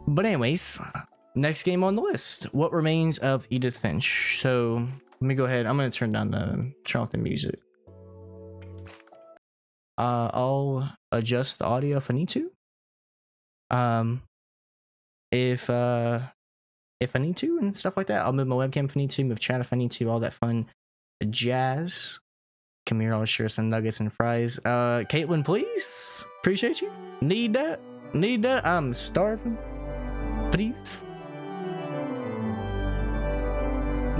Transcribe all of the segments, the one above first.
But anyways, next game on the list. What Remains of Edith Finch. So let me go ahead. I'm gonna turn off the music. I'll adjust the audio if I need to. If I need to and stuff like that, I'll move my webcam if I need to, move chat if I need to, all that fun jazz. Come here, I'll share some nuggets and fries. Caitlin, please. Appreciate you. Need that. I'm starving. Please.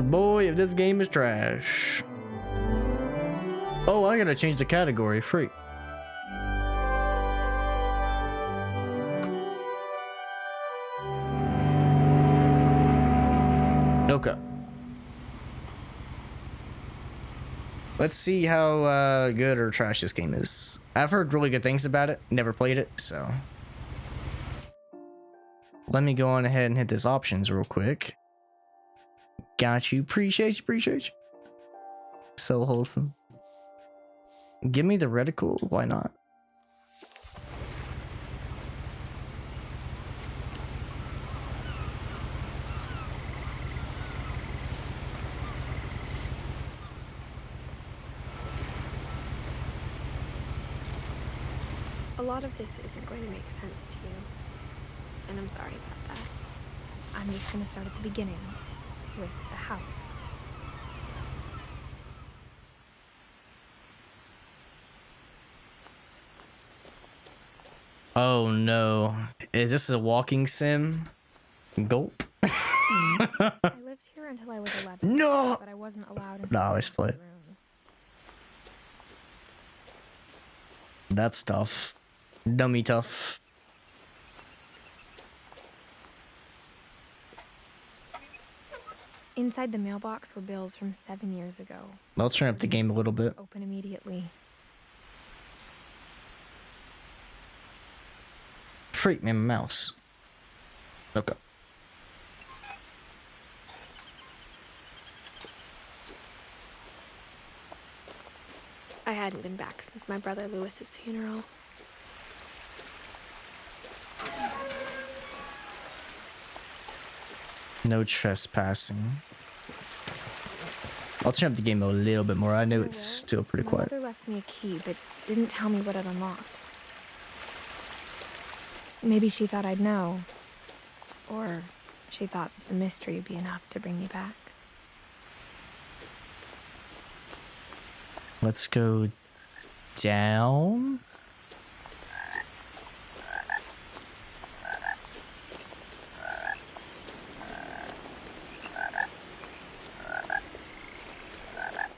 Boy, if this game is trash. Oh, I gotta change the category. Freak. Okay. Let's see how good or trash this game is. I've heard really good things about it. Never played it, so. Let me go on ahead and hit this options real quick. Got you. Appreciate you. So wholesome. Give me the reticle. Why not? A lot of this isn't going to make sense to you, and I'm sorry about that. I'm just going to start at the beginning, with the house. Oh no. Is this a walking sim? Gulp. I lived here until I was 11. No! But I wasn't allowed into No, I always play. rooms. That's tough. Dummy tough. Inside the mailbox were bills from 7 years ago. I'll turn up the game a little bit. Open immediately. Freak me, mouse. Okay. I hadn't been back since my brother Lewis's funeral. No trespassing. I'll turn up the game a little bit more. I know it's still pretty quiet. My mother left me a key, but didn't tell me what it unlocked. Maybe she thought I'd know. Or she thought that the mystery would be enough to bring me back. Let's go down.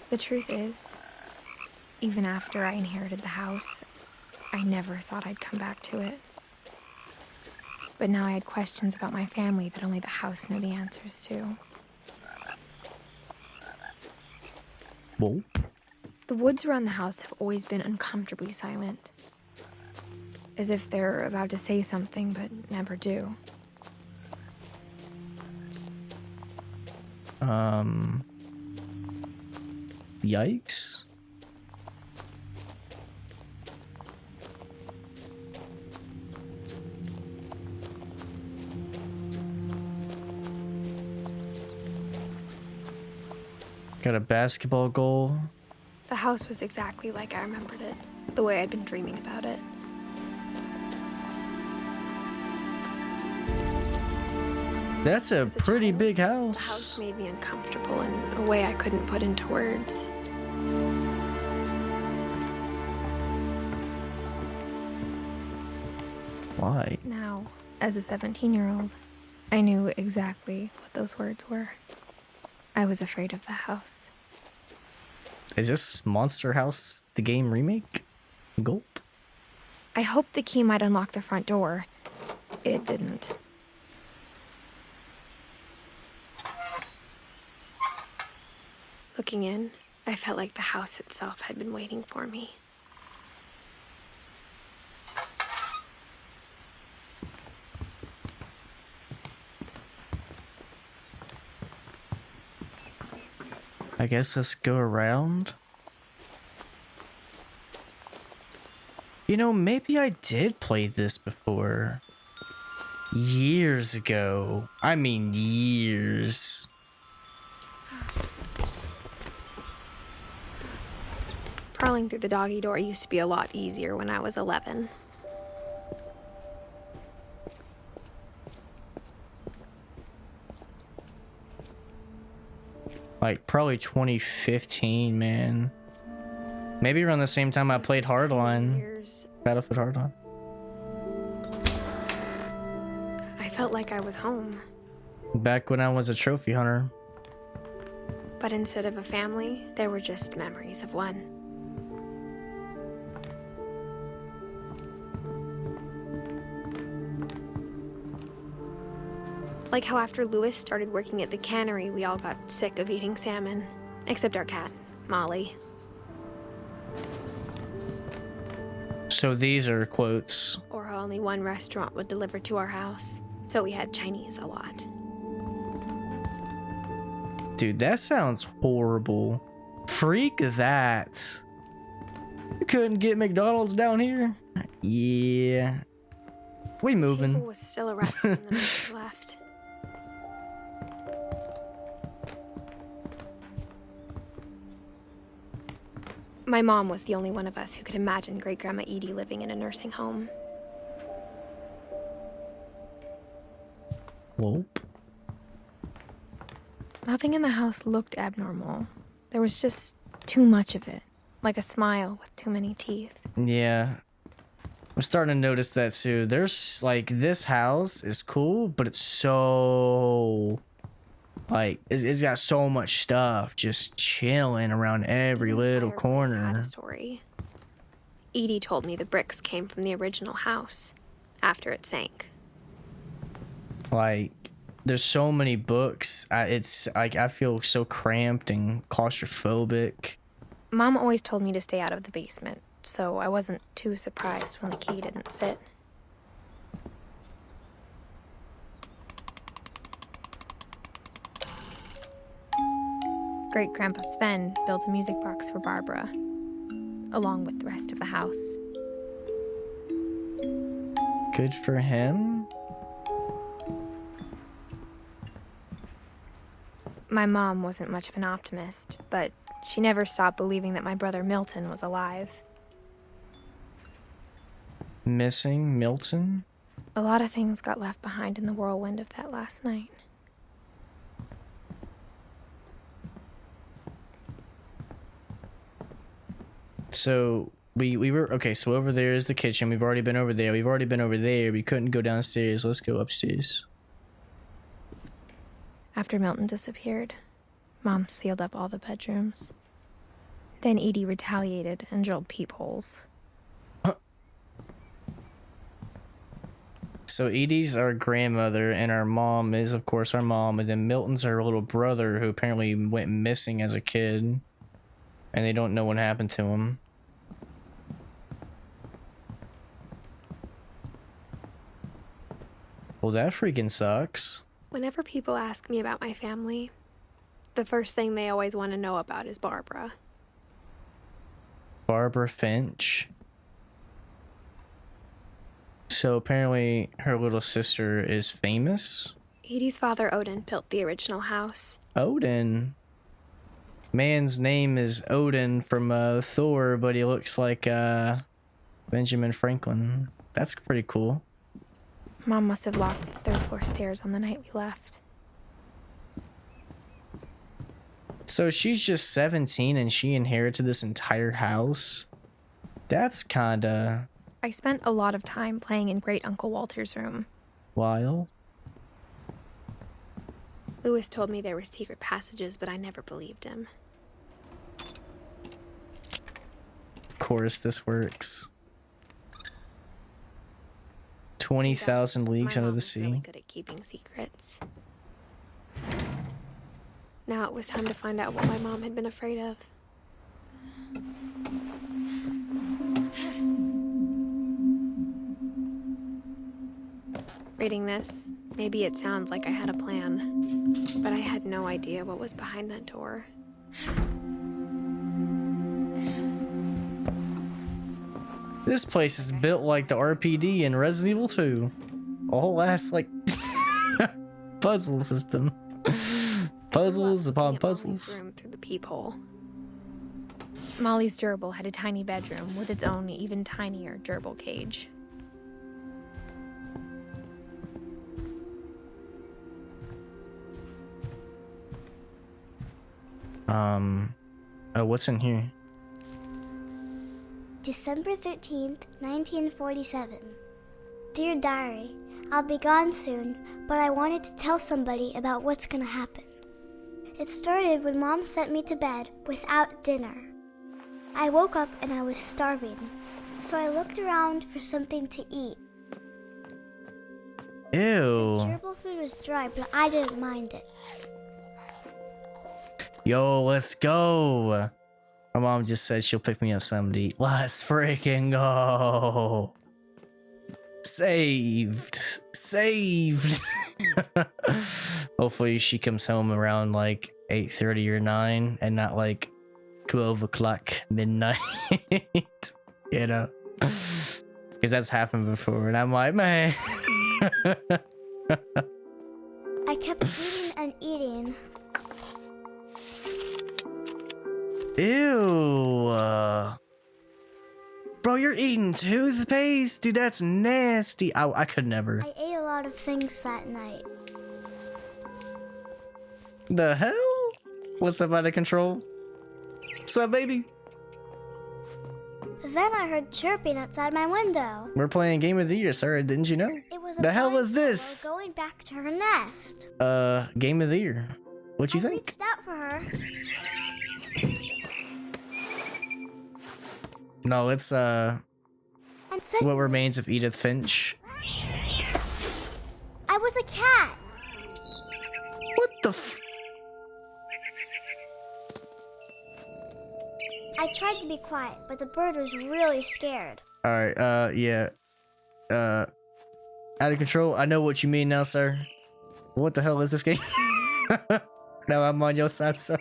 The truth is, even after I inherited the house, I never thought I'd come back to it. But now I had questions about my family that only the house knew the answers to. Whoa. The woods around the house have always been uncomfortably silent. As if they're about to say something, but never do. Yikes. Got a basketball goal. The house was exactly like I remembered it, the way I'd been dreaming about it. That's a pretty big The house. house made me uncomfortable in a way I couldn't put into words. Why? Now, as a 17-year-old, I knew exactly what those words were. I was afraid of the house. Is this Monster House the game remake? Gulp. I hoped the key might unlock the front door. It didn't. Looking in, I felt like the house itself had been waiting for me. I guess let's go around. You know, maybe I did play this before. Years ago. I mean, years. Crawling through the doggy door used to be a lot easier when I was 11. Like, probably 2015, man. Maybe around the same time I played Hardline. Battlefield Hardline. I felt like I was home. Back when I was a trophy hunter. But instead of a family, there were just memories of one. Like how after Lewis started working at the cannery, we all got sick of eating salmon. Except our cat, Molly. So these are quotes. Or how only one restaurant would deliver to our house. So we had Chinese a lot. Dude, that sounds horrible. Freak that. You couldn't get McDonald's down here? Yeah. We moving. The table was still around when the maid left. My mom was the only one of us who could imagine Great-Grandma Edie living in a nursing home. Whoop. Nothing in the house looked abnormal. There was just too much of it, like a smile with too many teeth. Yeah. I'm starting to notice that too. There's like, this house is cool, but it's so like, it's got so much stuff just chilling around every little corner. Had a story. Edie told me the bricks came from the original house after it sank. Like, there's so many books. It's like, I feel so cramped and claustrophobic. Mom always told me to stay out of the basement, so I wasn't too surprised when the key didn't fit. Great-Grandpa Sven built a music box for Barbara, along with the rest of the house. Good for him. My mom wasn't much of an optimist, but she never stopped believing that my brother Milton was alive. Missing Milton? A lot of things got left behind in the whirlwind of that last night. So we were okay, so over there is the kitchen. We've already been over there. We've already been over there. We couldn't go downstairs. Let's go upstairs. After Milton disappeared, Mom sealed up all the bedrooms. Then Edie retaliated and drilled peepholes. So Edie's our grandmother, and our mom is, of course, our mom. And then Milton's our little brother, who apparently went missing as a kid. And they don't know what happened to him. Well, that freaking sucks. Whenever people ask me about my family, the first thing they always want to know about is Barbara. Barbara Finch. So apparently her little sister is famous. Edie's father, Odin, built the original house. Odin? Man's name is Odin from Thor, but he looks like Benjamin Franklin. That's pretty cool. Mom must have locked the third floor stairs on the night we left. So she's just 17 and she inherited this entire house? That's kinda... I spent a lot of time playing in Great Uncle Walter's room. wild. Lewis told me there were secret passages, but I never believed him. Of course this works. 20,000 leagues under the sea. My mom was really good at keeping secrets. Now it was time to find out what my mom had been afraid of. Reading this, maybe it sounds like I had a plan, but I had no idea what was behind that door. This place is built like the RPD in Resident Evil 2. A whole ass like puzzle system. Puzzles upon Looking at Molly's puzzles. room through the peephole. Molly's gerbil had a tiny bedroom with its own even tinier gerbil cage. Oh, what's in here? December 13th, 1947. Dear Diary, I'll be gone soon, but I wanted to tell somebody about what's gonna happen. It started when Mom sent me to bed without dinner. I woke up and I was starving, so I looked around for something to eat. Ew. Gerbil food was dry, but I didn't mind it. Yo, let's go. My mom just said she'll pick me up something to eat. Let's freaking go. Saved. Saved. Hopefully she comes home around like 8:30 or 9 and not like 12 o'clock midnight. You know? Because that's happened before and I'm like, man. I kept eating and eating. Ew. Bro, you're eating toothpaste? Dude, that's nasty. I could never. I ate a lot of things that night. The hell? What's that out of control? What's up, baby? Then I heard chirping outside my window. We're playing Game of the Year, sir. Didn't you know? It was a The hell blind was this? squirrel going back to her nest. Game of the Year. What you I think? reached out for her. No, it's And suddenly, What Remains of Edith Finch. I was a cat. What the f- I tried to be quiet, but the bird was really scared. Alright, yeah. Out of control. I know what you mean now, sir. What the hell is this game? Now I'm on your side, sir.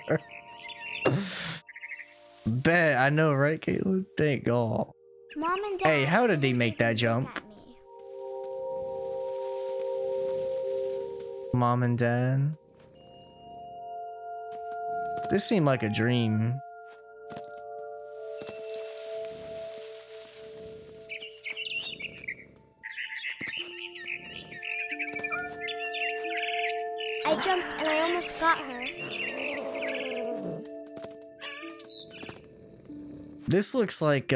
Bet, I know, right, Caitlin? Thank God. Mom and Dad. Hey, how did they make that looked jump? at me. Mom and Dad. This seemed like a dream. I jumped and I almost got her. This looks like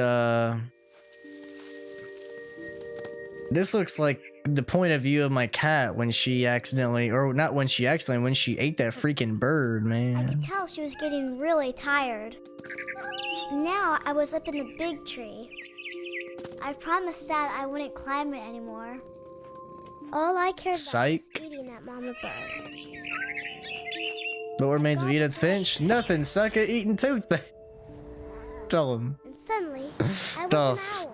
this looks like the point of view of my cat when she accidentally, or not when she accidentally, when she ate that freaking bird, I man. could tell she was getting really tired. Now I was up in the big tree. I promised Dad I wouldn't climb it anymore. All I cared about Psych. was eating that mama bird. What Remains of Edith Finch? Nothing, sucker, eating toothpaste. Tell him. And suddenly, I was an Duff. owl.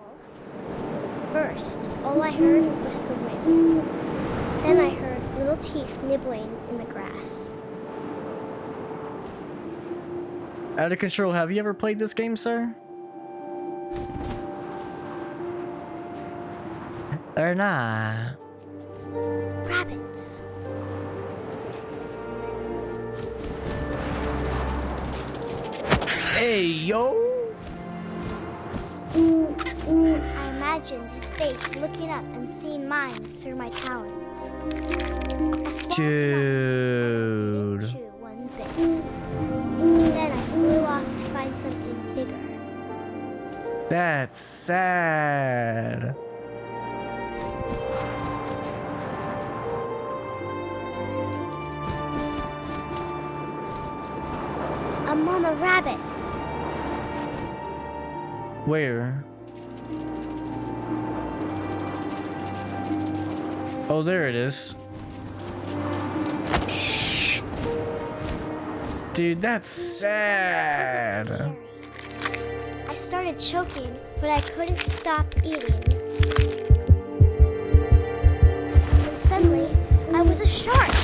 First, all I heard was the wind. Then I heard little teeth nibbling in the grass. Out of control, have you ever played this game, sir? Or nah? Rabbits. Hey, yo! I imagined his face looking up and seeing mine through my talons. I swallowed Dude. didn't chew one bit. Then I flew off to find something bigger. That's sad. A mama rabbit. Where? Oh, there it is. Dude, that's sad. I started choking, but I couldn't stop eating. And suddenly, I was a shark.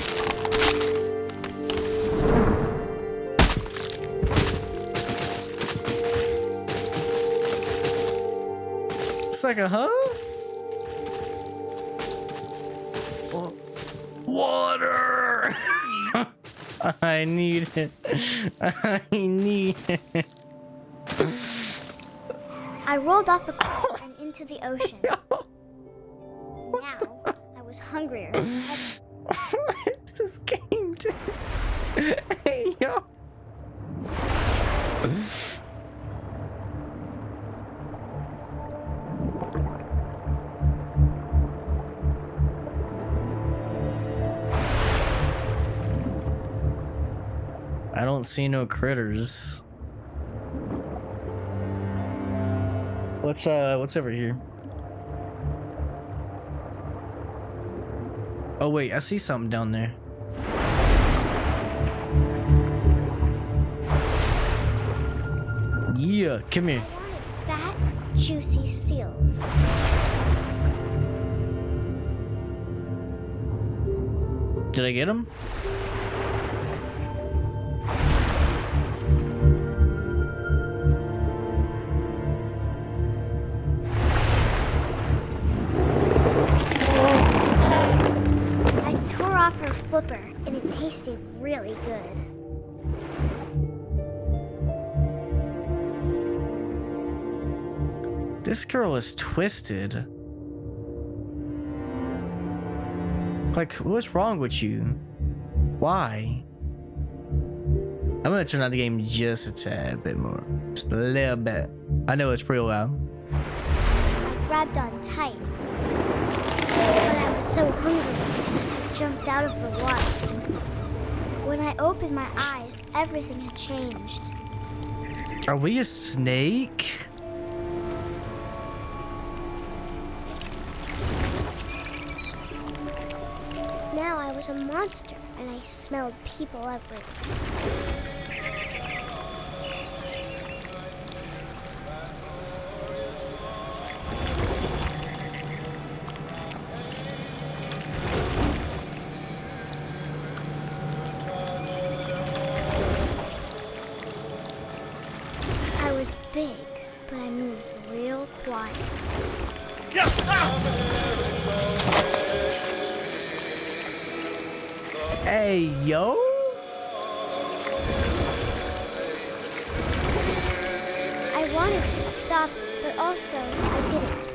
It's like a huh? Water! I need it. I need it. I rolled off the cliff and into the ocean. Now, I was hungrier than ever. What is this game, dude? Hey, yo. I don't see no critters. What's over here? Oh wait, I see something down there. Yeah, come here. I wanted fat, juicy seals. Did I get him? Flipper, and it tasted really good. This girl is twisted. Like, what's wrong with you? Why? I'm gonna turn on the game just a tad bit more. Just a little bit. I know it's pretty loud. I grabbed on tight, but I was so hungry. Jumped out of the water. When I opened my eyes, everything had changed. Are we a snake? Now I was a monster, and I smelled people everywhere. Big, but I moved real quiet. Hey, yo! I wanted to stop, but also I didn't.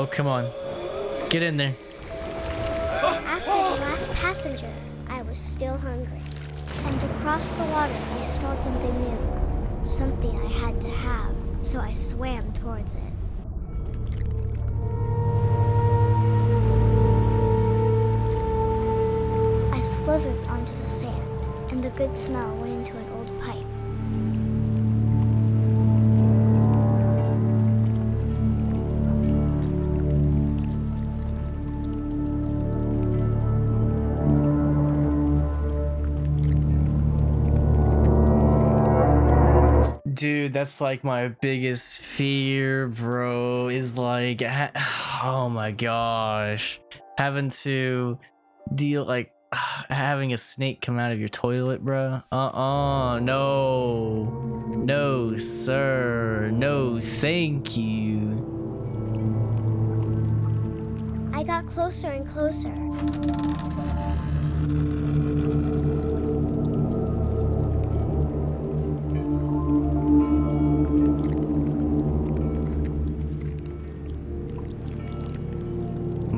Come on. Get in there. After the last passenger, I was still hungry. And across the water, I smelled something new. Something I had to have, so I swam towards it. I slithered onto the sand, and the good smell went into an old pipe. Dude, that's like my biggest fear, bro, is like, oh my gosh, having to deal, like, having a snake come out of your toilet, bro. No. No, sir. No, thank you. I got closer and closer.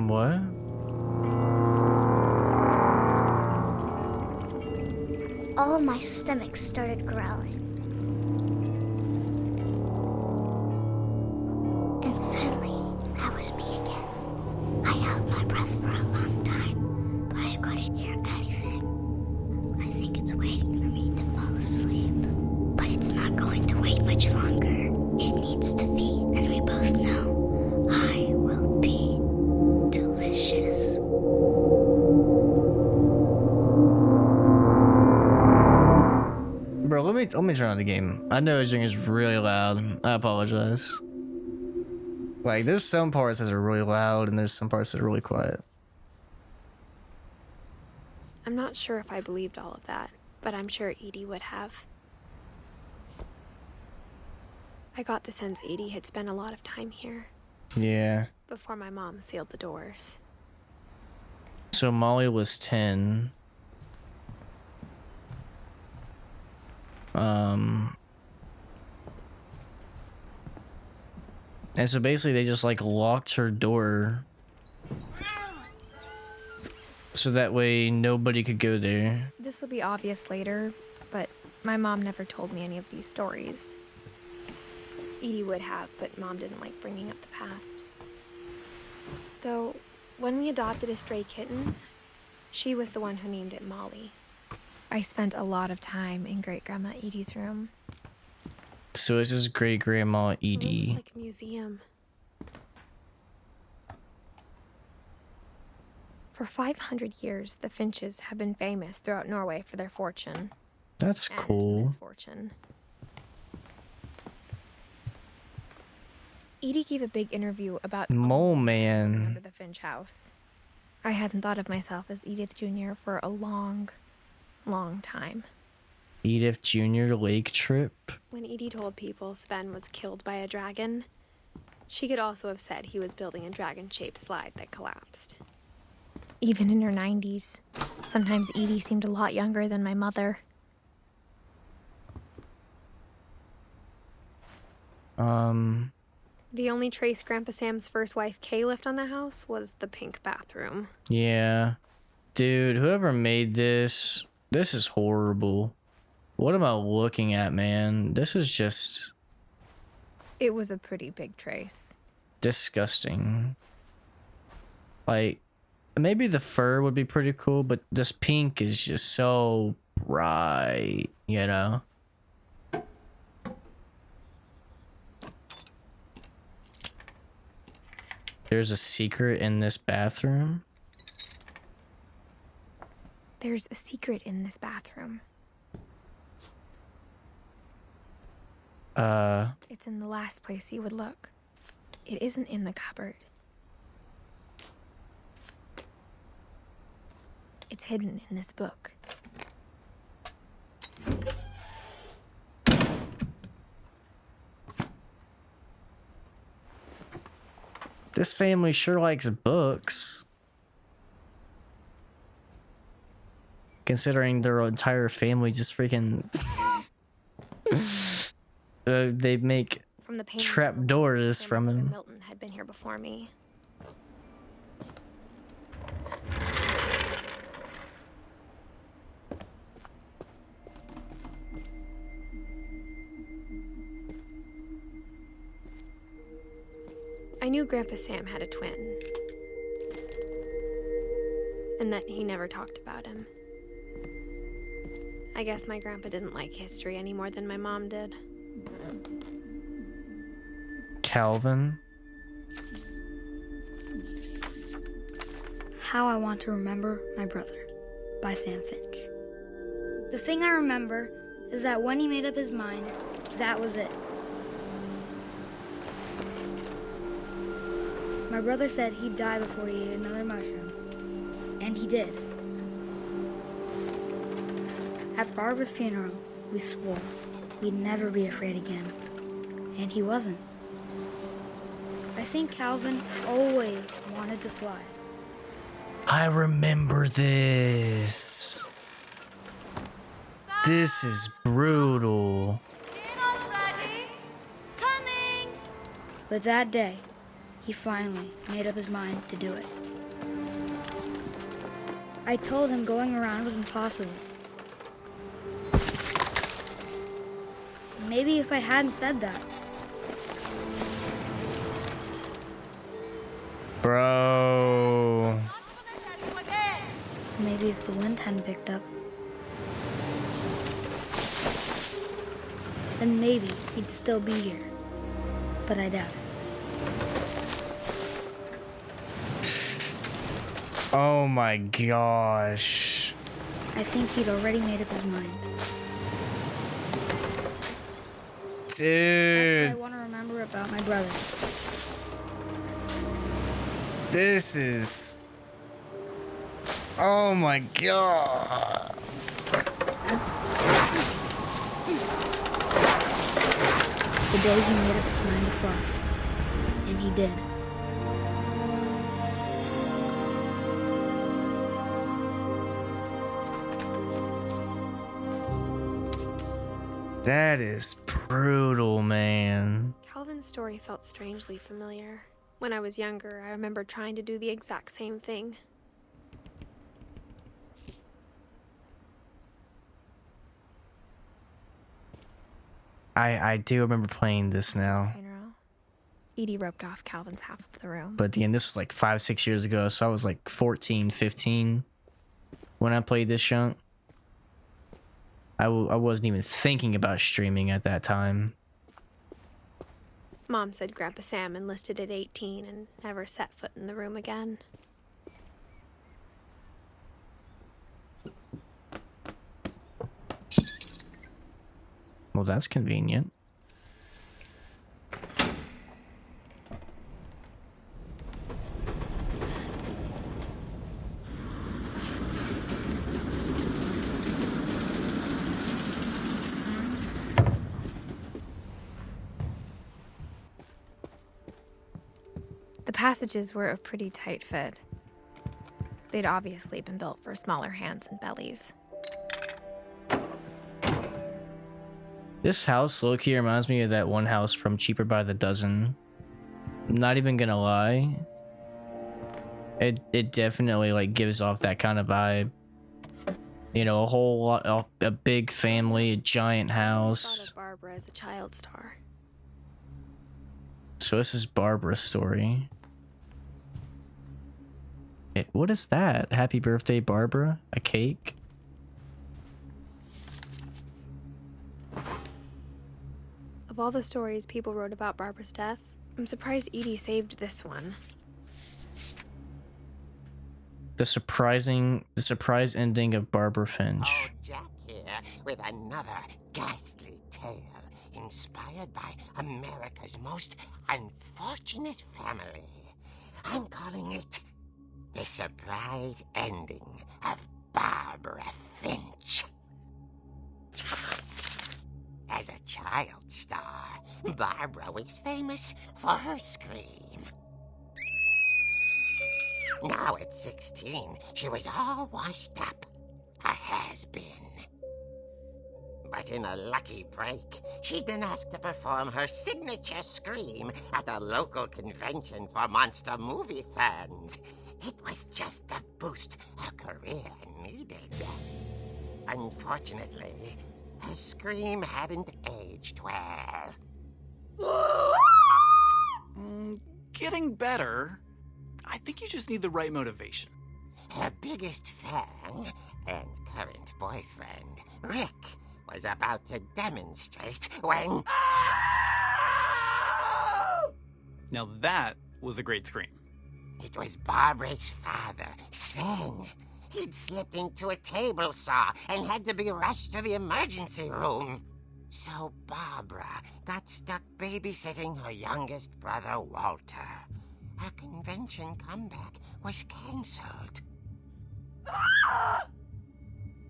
What? All of my stomach started growling. And suddenly, I was me again. I held my breath for a long time, but I couldn't hear anything. I think it's waiting for me to fall asleep. But it's not going to wait much longer. It needs to feed, and we both know I will be delicious. Bro, let me turn on the game. I know this thing is really loud. I apologize. Like, there's some parts that are really loud and there's some parts that are really quiet. I'm not sure if I believed all of that, but I'm sure Edie would have. I got the sense Edie had spent a lot of time here. Yeah. Before my mom sealed the doors. So Molly was 10. And so basically they just like locked her door so that way nobody could go there. This will be obvious later, but my mom never told me any of these stories. Edie would have, but Mom didn't like bringing up the past. Though, when we adopted a stray kitten, she was the one who named it Molly. I spent a lot of time in Great-Grandma Edie's room. So it's just Great-Grandma The room Edie. was like a museum. For 500 years, the Finches have been famous throughout Norway for their fortune. That's And cool. misfortune. Edie gave a big interview about Mole under Man. the Finch house. I hadn't thought of myself as Edith Jr. for a long, long time. Edith Jr. Lake Trip. When Edie told people Sven was killed by a dragon, she could also have said he was building a dragon-shaped slide that collapsed. Even in her 90s, sometimes Edie seemed a lot younger than my mother. The only trace Grandpa Sam's first wife, Kay, left on the house was the pink bathroom. Yeah. Dude, whoever made this is horrible. What am I looking at, man? This is just It was a pretty big trace. disgusting. Like, maybe the fur would be pretty cool, but this pink is just so bright, you know? There's a secret in this bathroom. There's a secret in this bathroom. It's in the last place you would look. It isn't in the cupboard. It's hidden in this book. This family sure likes books. Considering their entire family just freaking... they make From the painting trap doors from Grandmother them. Milton had been here before me. I knew Grandpa Sam had a twin, and that he never talked about him. I guess my grandpa didn't like history any more than my mom did. Calvin. How I Want to Remember My Brother by Sam Finch. The thing I remember is that when he made up his mind, that was it. My brother said he'd die before he ate another mushroom, and he did. At Barbara's funeral, we swore we'd never be afraid again, and he wasn't. I think Calvin always wanted to fly. I remember this. This is brutal. But that day, he finally made up his mind to do it. I told him going around was impossible. Maybe if I hadn't said that, Bro. maybe if the wind hadn't picked up, then maybe he'd still be here. But I doubt it. Oh my gosh. I think he'd already made up his mind. That's what I Dude, want to remember about my brother. this is... Oh my god. The day he made up his mind to fly. And he did. That is brutal, man. Calvin's story felt strangely familiar. When I was younger, I remember trying to do the exact same thing. I do remember playing this now. Funeral. Edie roped off Calvin's half of the room. But again, this was like 5-6 years ago, so I was like 14, 15 when I played this junk. I wasn't even thinking about streaming at that time. Mom said Grandpa Sam enlisted at 18 and never set foot in the room again. Well, that's convenient. The passages were a pretty tight fit. They'd obviously been built for smaller hands and bellies. This house low-key reminds me of that one house from Cheaper by the Dozen. I'm not even gonna lie. It definitely like gives off that kind of vibe. You know, a whole lot, a big family, a giant I house. thought of Barbara as a child star. So this is Barbara's story. What is that? Happy birthday, Barbara? A cake? Of all the stories people wrote about Barbara's death, I'm surprised Edie saved this one. The surprise ending of Barbara Finch. Oh, Jack here with another ghastly tale inspired by America's most unfortunate family. I'm calling it The Surprise Ending of Barbara Finch. As a child star, Barbara was famous for her scream. Now at 16, she was all washed up, a has-been. But in a lucky break, she'd been asked to perform her signature scream at a local convention for monster movie fans. It was just the boost her career needed. Unfortunately, her scream hadn't aged well. Getting better. I think you just need the right motivation. Her biggest fan and current boyfriend, Rick, was about to demonstrate when... Now that was a great scream. It was Barbara's father, Sven. He'd slipped into a table saw and had to be rushed to the emergency room. So Barbara got stuck babysitting her youngest brother, Walter. Her convention comeback was cancelled.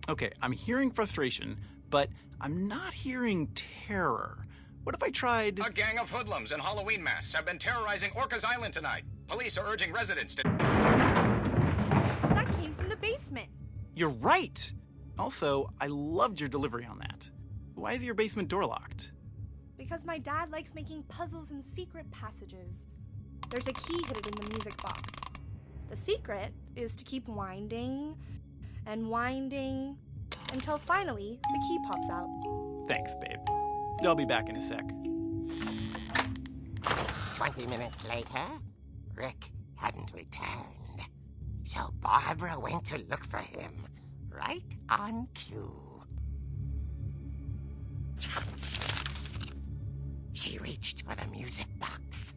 Okay, I'm hearing frustration, but I'm not hearing terror. What if I tried... A gang of hoodlums in Halloween masks have been terrorizing Orcas Island tonight. Police are urging residents to... That came from the basement. You're right! Also, I loved your delivery on that. Why is your basement door locked? Because my dad likes making puzzles and secret passages. There's a key hidden in the music box. The secret is to keep winding and winding until finally the key pops out. Thanks, babe. I'll be back in a sec. 20 minutes later, Rick hadn't returned. So Barbara went to look for him, right on cue. She reached for the music box.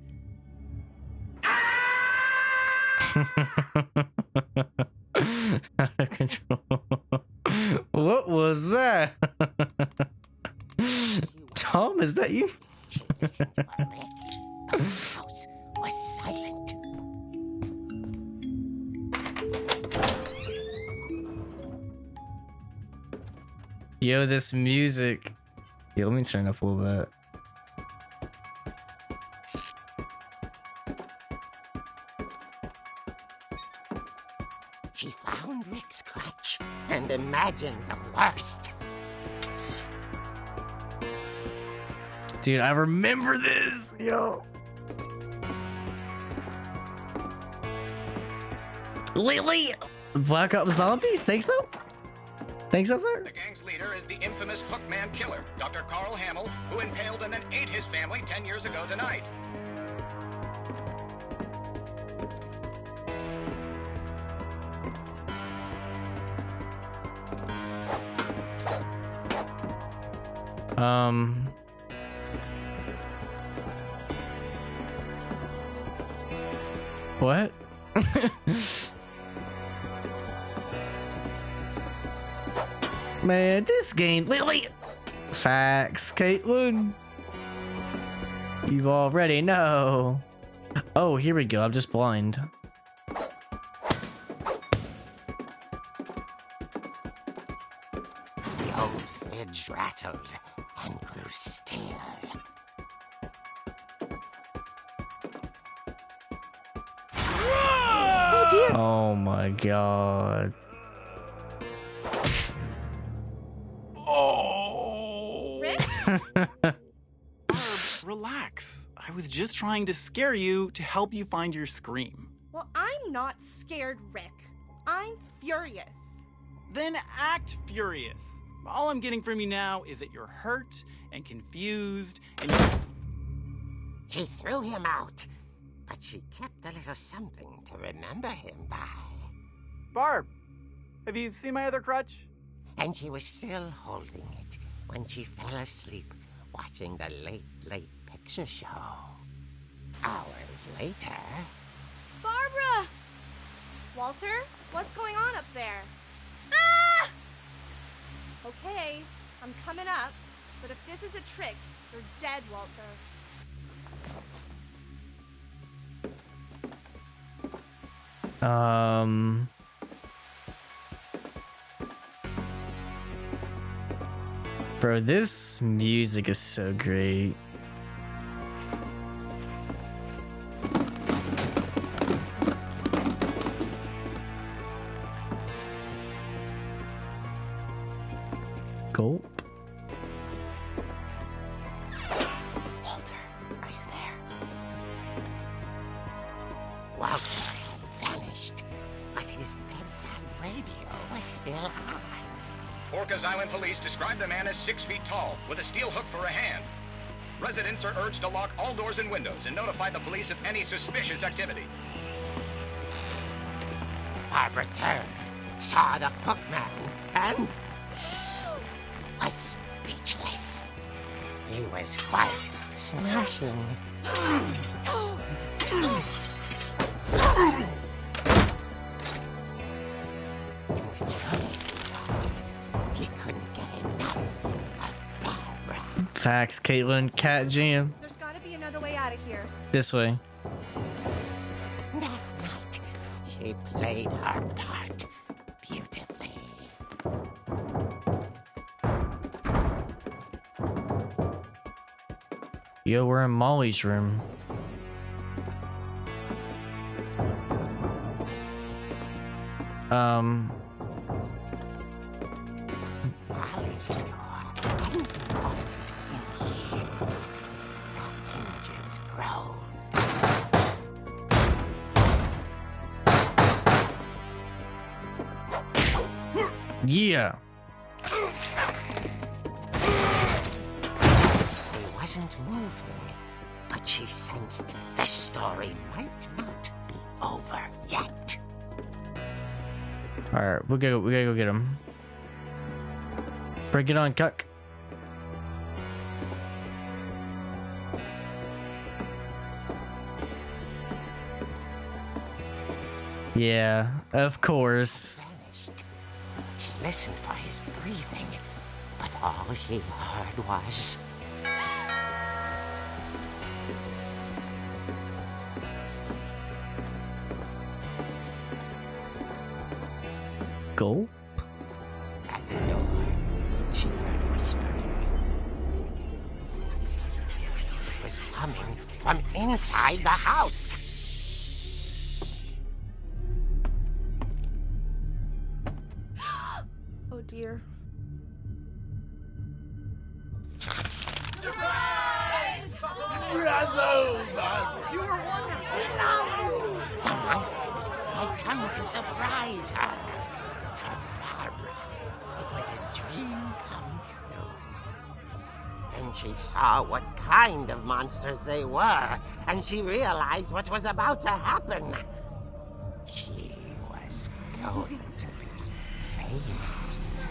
Out of control. What was that? Tom, is that you? But the house was silent. Yo, this music. Yo, let me turn up a little bit. She found Rick's crutch and imagined the worst. Dude, I remember this. Yo. Lily! Black Ops Zombies? Think so? Think so, sir? The gang's leader is the infamous Hookman killer, Dr. Carl Hamill, who impaled and then ate his family 10 years ago tonight. What? Man, this game, Lily. Facts, Caitlin. You already know. Oh, here we go. I'm just blind. The old fridge rattled and grew still. Oh my god. Rick? Relax. I was just trying to scare you to help you find your scream. Well, I'm not scared, Rick. I'm furious. Then act furious. All I'm getting from you now is that you're hurt and confused and She threw him out, but she kept a little something to remember him by. Barb, have you seen my other crutch? And she was still holding it when she fell asleep watching the late picture show. Hours later... Barbara! Walter, what's going on up there? Ah! Okay, I'm coming up, but if this is a trick, you're dead, Walter. Bro, this music is so great. Gulp. Walter, are you there? Walter had vanished, but his bedside radio was still on. Orcas Island police describe the man as 6 feet tall, with a steel hook for a hand. Residents are urged to lock all doors and windows and notify the police of any suspicious activity. Barbara turned, saw the hook man, and was speechless. He was quite smashing. He couldn't get enough of Barbara. Facts, Caitlin. Cat Jam. There's gotta be another way out of here. This way. That night, she played her part beautifully. Yo, we're in Molly's room. Molly's door hadn't been opened in years. The hinges groaned. Yeah. He wasn't moving, but she sensed the story might not be over yet. All right, we gotta go get him. Break it on, cuck. Yeah, of course. Vanished. She listened for his breathing, but all she heard was... Gulp. At the door, she heard whispering. It was coming from inside the house. Oh dear. The monsters had come to surprise her. For Barbara, it was a dream come true. Then she saw what kind of monsters they were, and she realized what was about to happen. She was going to be famous.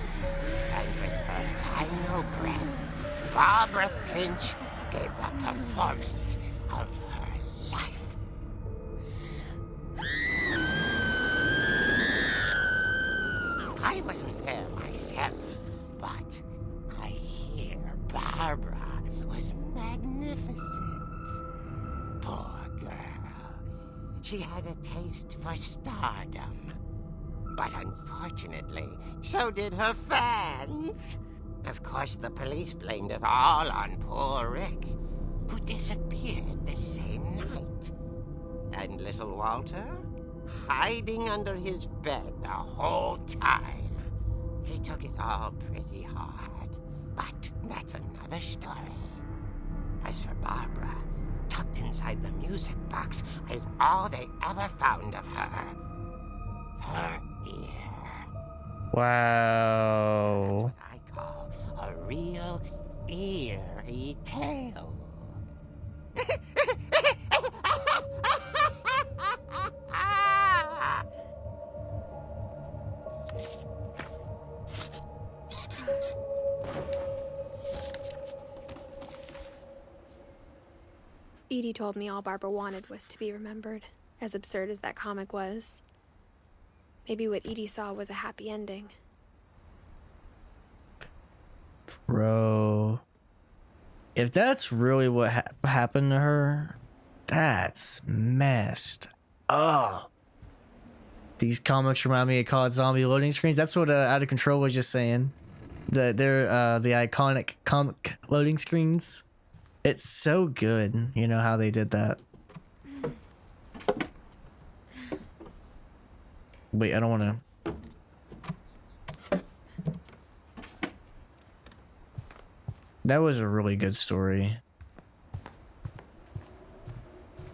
And with her final breath, Barbara Finch gave the performance of her life. I wasn't there myself, but I hear Barbara was magnificent. Poor girl. She had a taste for stardom. But unfortunately, so did her fans. Of course, the police blamed it all on poor Rick, who disappeared the same night. And little Walter? Hiding under his bed the whole time. He took it all pretty hard, but that's another story. As for Barbara, tucked inside the music box is all they ever found of her. Her ear. Wow. That's what I call a real eerie tale. Edie told me all Barbara wanted was to be remembered, as absurd as that comic was. Maybe what Edie saw was a happy ending. Bro. If that's really what happened to her, that's messed up. These comics remind me of COD Zombie loading screens. That's what Out of Control was just saying. They're the iconic comic loading screens. It's so good, you know, how they did that. Wait, I don't want to... That was a really good story.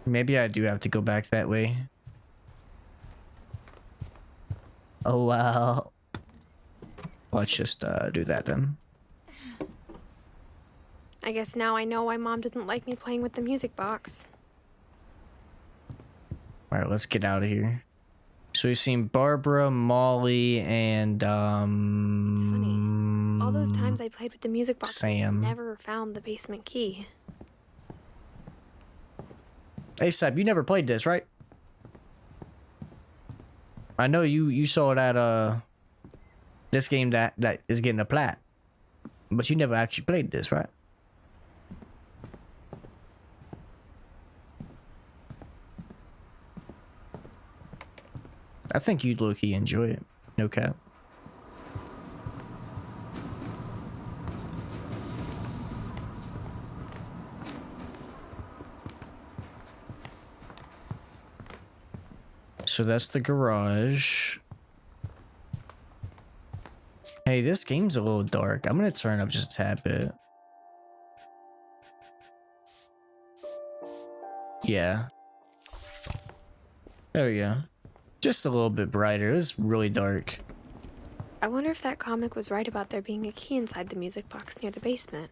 Maybe I do have to go back that way. Oh, wow. Let's just do that then. I guess now I know why Mom didn't like me playing with the music box. Alright, let's get out of here. So we've seen Barbara, Molly, and It's funny. All those times I played with the music box, Sam. I never found the basement key. Hey Seb, you never played this, right? I know you saw it at this game that is getting a plat. But you never actually played this, right? I think you'd low-key enjoy it. No cap. So that's the garage. Hey, this game's a little dark. I'm gonna turn up just a tad bit. Yeah. There we go. Just a little bit brighter. It was really dark. I wonder if that comic was right about there being a key inside the music box near the basement.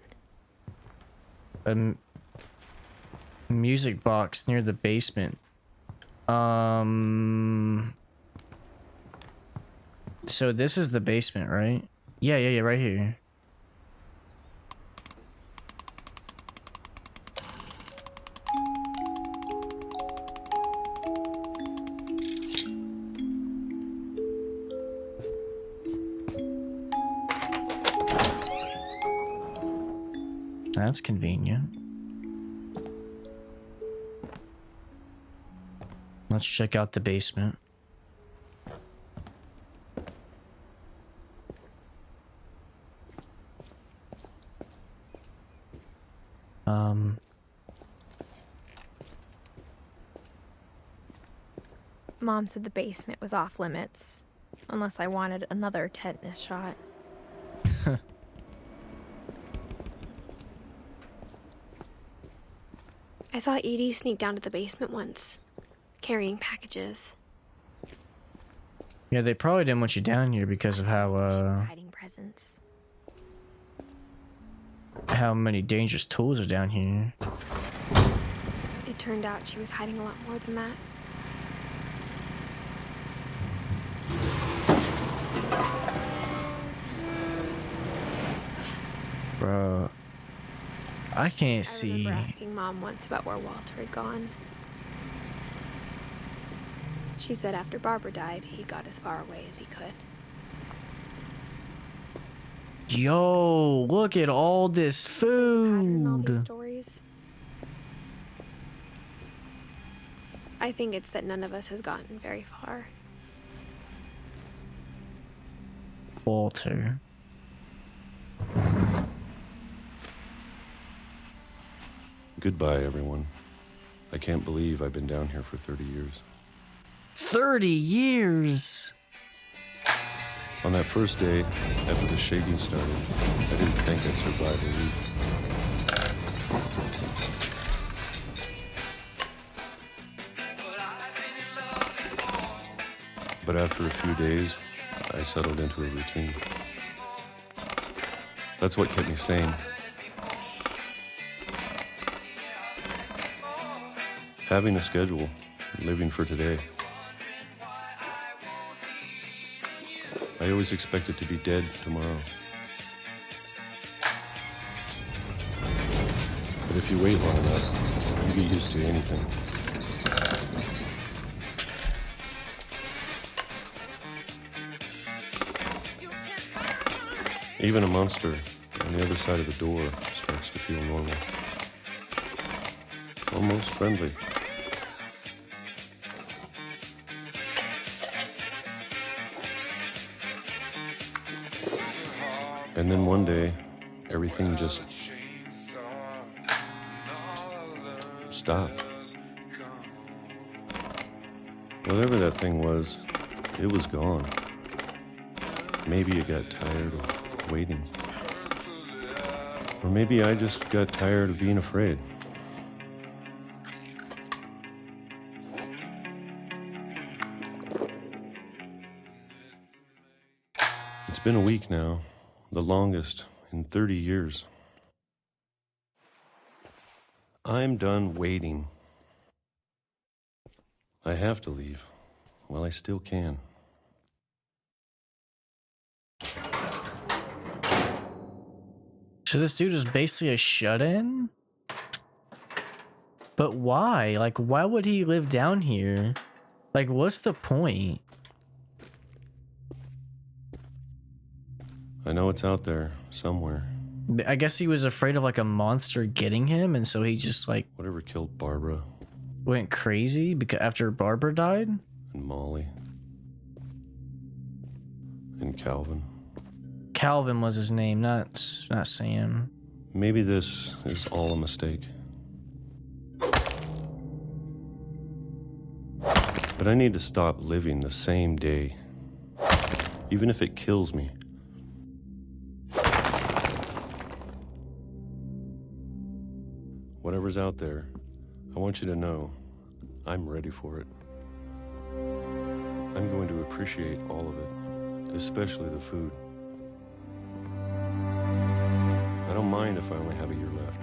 Music box near the basement. So this is the basement, right? Yeah, right here. That's convenient. Let's check out the basement. Mom said the basement was off limits, unless I wanted another tetanus shot. I saw Edie sneak down to the basement once, carrying packages. Yeah, they probably didn't want you down here because of She was how hiding presents. how many dangerous tools are down here. It turned out she was hiding a lot more than that. Bro, I can't I see. remember asking Mom once about where Walter had gone. She said after Barbara died, he got as far away as he could. Yo, look at all this There's a pattern in all these food. stories. I think it's that none of us has gotten very far. Walter. Goodbye, everyone. I can't believe I've been down here for 30 years. 30 years. On that first day, after the shaking started, I didn't think I'd survive a week. But after a few days, I settled into a routine. That's what kept me sane. Having a schedule, living for today. I always expected to be dead tomorrow. But if you wait long enough, you get used to anything. Even a monster on the other side of the door starts to feel normal. Almost friendly. And then one day, everything just stopped. Whatever that thing was, it was gone. Maybe it got tired of waiting. Or maybe I just got tired of being afraid. It's been a week now, the longest in 30 years. I'm done waiting. I have to leave. Well, I still can. So this dude is basically a shut-in? But why? Like, why would he live down here? Like, what's the point? I know it's out there somewhere. I guess he was afraid of like a monster getting him, and so he just like Whatever killed Barbara went crazy because after Barbara died. and Molly and Calvin. Calvin was his name, not Sam. Maybe this is all a mistake. But I need to stop living the same day, even if it kills me. Whatever's out there, I want you to know I'm ready for it. I'm going to appreciate all of it, especially the food. I don't mind if I only have a year left,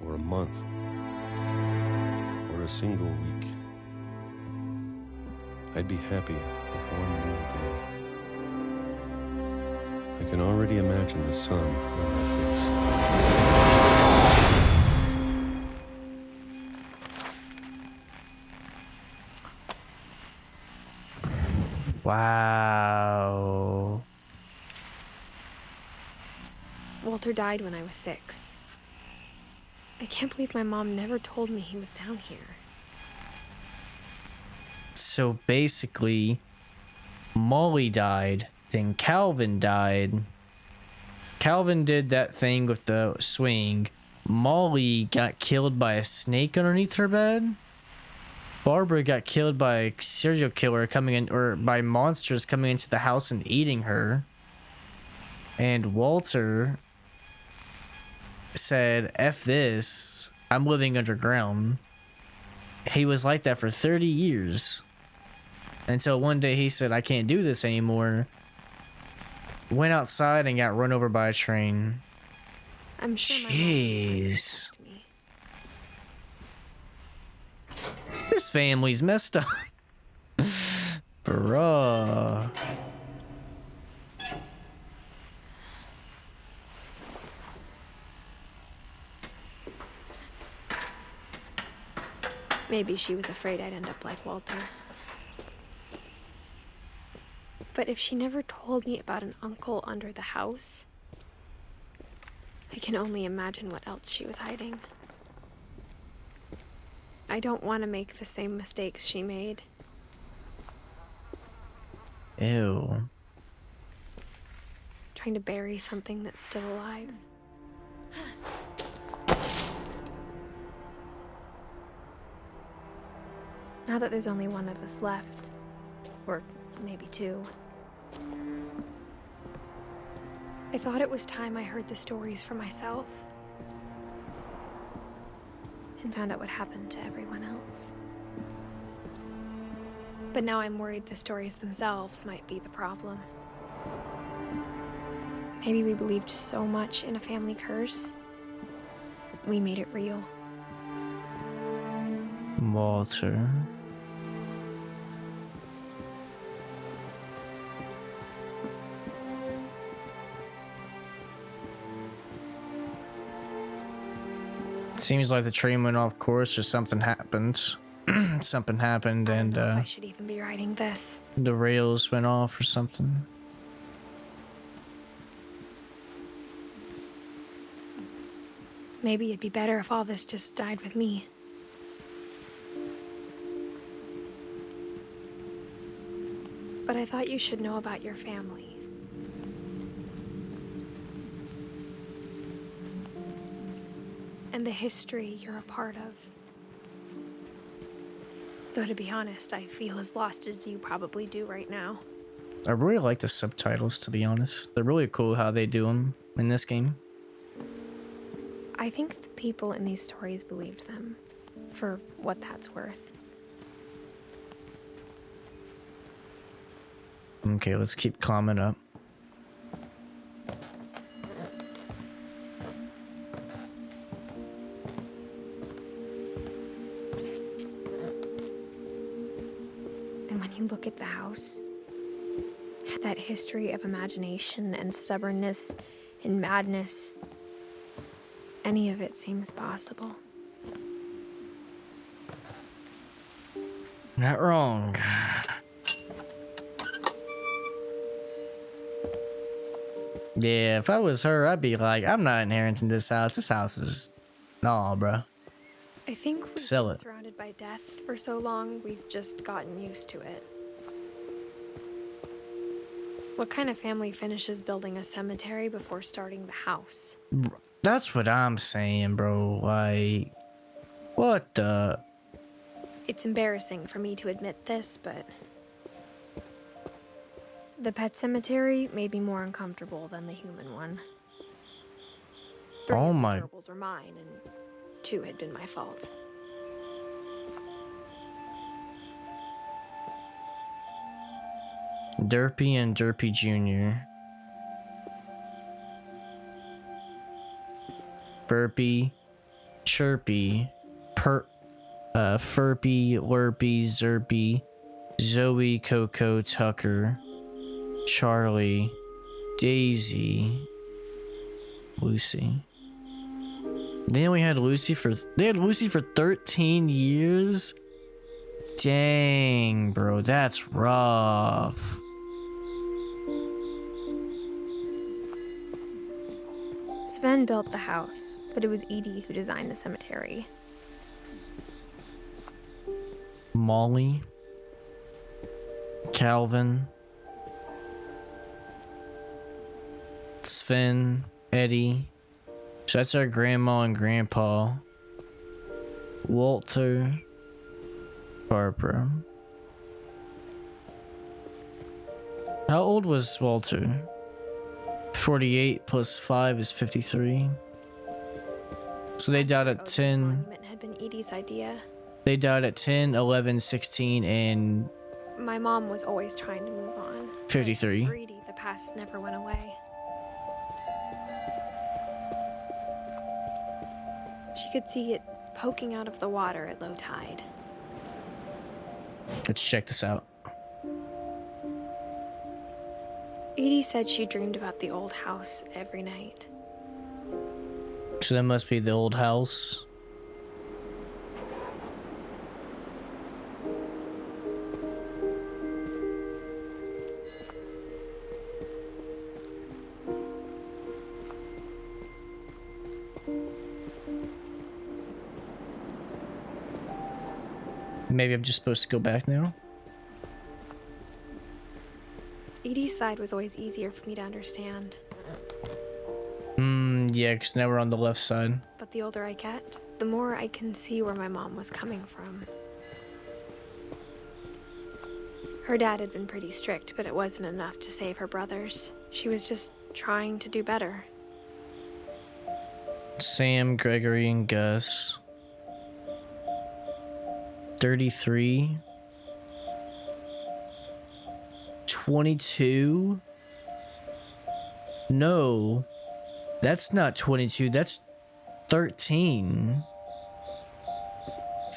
or a month, or a single week. I'd be happy with one new day. I can already imagine the sun on my face. Wow. Walter died when I was 6. I can't believe my mom never told me he was down here. So basically, Molly died, then Calvin died. Calvin did that thing with the swing. Molly got killed by a snake underneath her bed. Barbara got killed by a serial killer coming in, or by monsters coming into the house and eating her. And Walter said, F this, I'm living underground. He was like that for 30 years. Until one day he said, I can't do this anymore. Went outside and got run over by a train. I'm sure Jeez. This family's messed up. Bruh. Maybe she was afraid I'd end up like Walter. But if she never told me about an uncle under the house, I can only imagine what else she was hiding. I don't want to make the same mistakes she made. Ew. Trying to bury something that's still alive. Now that there's only one of us left, or maybe two, I thought it was time I heard the stories for myself and found out what happened to everyone else. But now I'm worried the stories themselves might be the problem. Maybe we believed so much in a family curse, we made it real. Walter. Seems like the train went off course or something happened. Something happened and I should even be writing this. the rails went off or something. Maybe it'd be better if all this just died with me. But I thought you should know about your family. And the history you're a part of. Though to be honest, I feel as lost as you probably do right now. I really like the subtitles, to be honest. They're really cool how they do them in this game. I think the people in these stories believed them, for what that's worth. Okay, let's keep climbing up. And when you look at the house, that history of imagination and stubbornness and madness, any of it seems possible. Not wrong. Yeah, if I was her, I'd be like, I'm not inheriting this house. This house is... Nah, bro. I think we've Sell been it. surrounded by death for so long, we've just gotten used to it. What kind of family finishes building a cemetery before starting the house? That's what I'm saying, bro. Like... What the... It's embarrassing for me to admit this, but... the pet cemetery made me more uncomfortable than the human one. 3 Oh of the my... gerbils are mine, and 2 had been my fault. Derpy and Derpy Jr. Burpy, Chirpy, Furpy, Lurpy, Zerpy, Zoe, Coco, Tucker, Charlie, Daisy, Lucy. They only had Lucy for 13 years? Dang, bro, that's rough. Sven built the house, but it was Edie who designed the cemetery. Molly, Calvin, Sven, Eddie. So that's our grandma and grandpa. Walter. Barbara. How old was Walter? 48 plus 5 is 53. So they died at 10. Monument had been Edie's idea. They died at 10, 11, 16, and My mom was always trying to move on. 53. For Edie, the past never went away. She could see it poking out of the water at low tide. Let's check this out. Edie said she dreamed about the old house every night. So that must be the old house. Maybe I'm just supposed to go back now. Edie's side was always easier for me to understand. Yeah, because now we're on the left side. But the older I get, the more I can see where my mom was coming from. Her dad had been pretty strict, but it wasn't enough to save her brothers. She was just trying to do better. Sam, Gregory, and Gus. 33. 22. No. That's not 22. That's 13.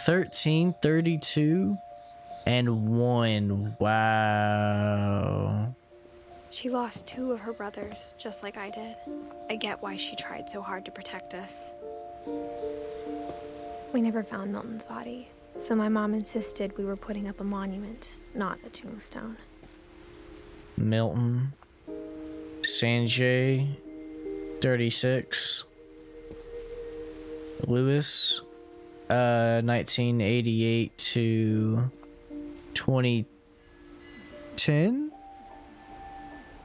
13, 32, and 1. Wow. She lost 2 of her brothers, just like I did. I get why she tried so hard to protect us. We never found Milton's body, so my mom insisted we were putting up a monument, not a tombstone. Milton. Sanjay. 36. Lewis. 1988 to 2010.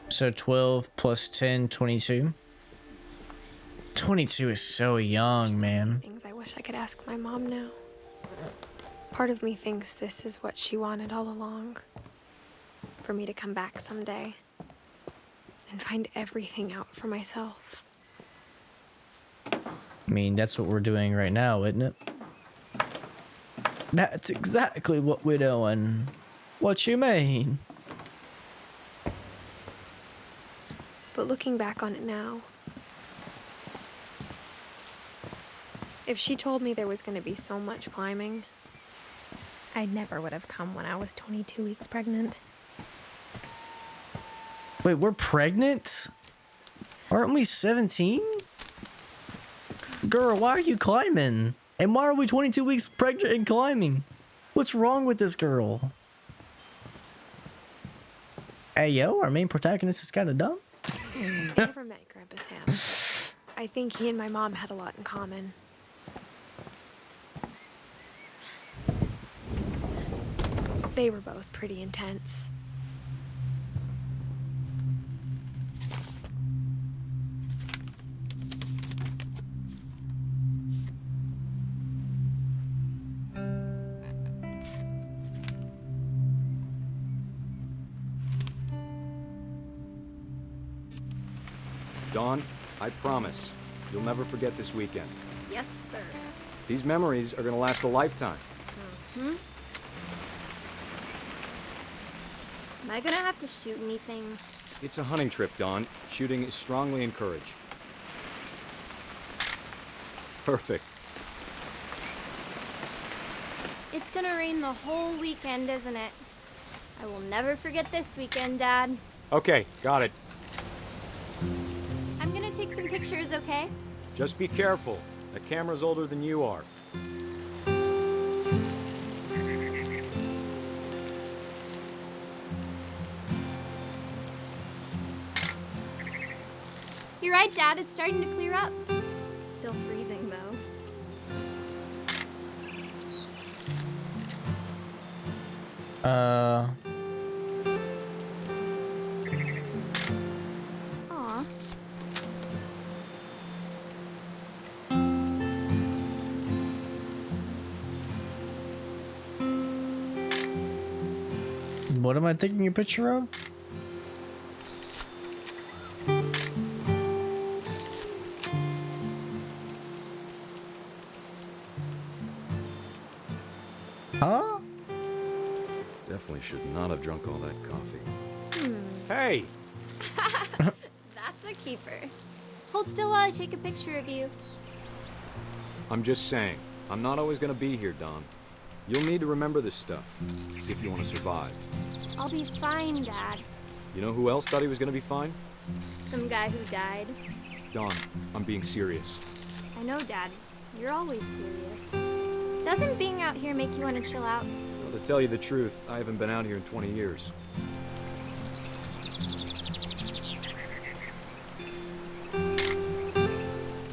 So 12 plus 10, 22. 22 is so young, man. Things I wish I could ask my mom now. Part of me thinks this is what she wanted all along. For me to come back someday and find everything out for myself. I mean, that's what we're doing right now, isn't it? That's exactly what we're doing. What you mean? But looking back on it now, if she told me there was going to be so much climbing, I never would have come when I was 22 weeks pregnant. Wait, we're pregnant? Aren't we 17? Girl, why are you climbing? And why are we 22 weeks pregnant and climbing? What's wrong with this girl? Hey, yo, our main protagonist is kind of dumb. I never met Grandpa Sam. I think he and my mom had a lot in common. They were both pretty intense. Dawn, I promise, you'll never forget this weekend. Yes, sir. These memories are gonna last a lifetime. Am I gonna have to shoot anything? It's a hunting trip, Dawn. Shooting is strongly encouraged. Perfect. It's gonna rain the whole weekend, isn't it? I will never forget this weekend, Dad. Okay, got it. I'm gonna take some pictures, okay? Just be careful. The camera's older than you are. You're right, Dad. It's starting to clear up. Still freezing, though. Aw. What am I taking a picture of? Huh? Definitely should not have drunk all that coffee. Hey! That's a keeper. Hold still while I take a picture of you. I'm just saying, I'm not always gonna be here, Don. You'll need to remember this stuff, if you want to survive. I'll be fine, Dad. You know who else thought he was gonna be fine? Some guy who died. Don, I'm being serious. I know, Dad. You're always serious. Doesn't being out here make you want to chill out? Well, to tell you the truth, I haven't been out here in 20 years.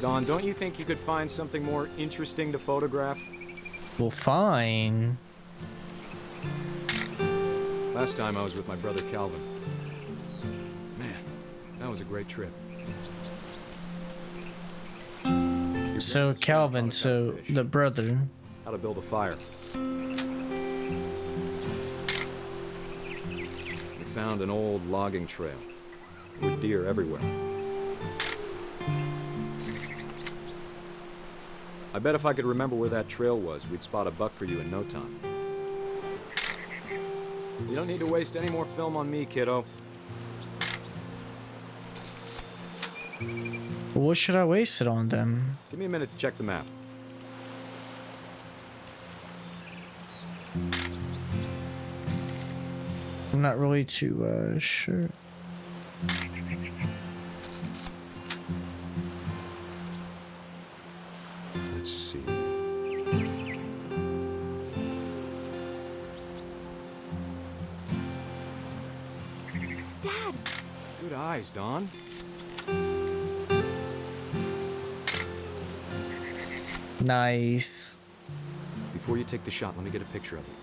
Don, don't you think you could find something more interesting to photograph? Well, fine. Last time I was with my brother Calvin. Man, that was a great trip. So Calvin, so the brother. How to build a fire. We found an old logging trail with deer everywhere. I bet if I could remember where that trail was, we'd spot a buck for you in no time. You don't need to waste any more film on me, kiddo. What should I waste it on them? Give me a minute to check the map. I'm not really too sure. Let's see. Dad! Good eyes, Don. Nice. Before you take the shot, let me get a picture of it.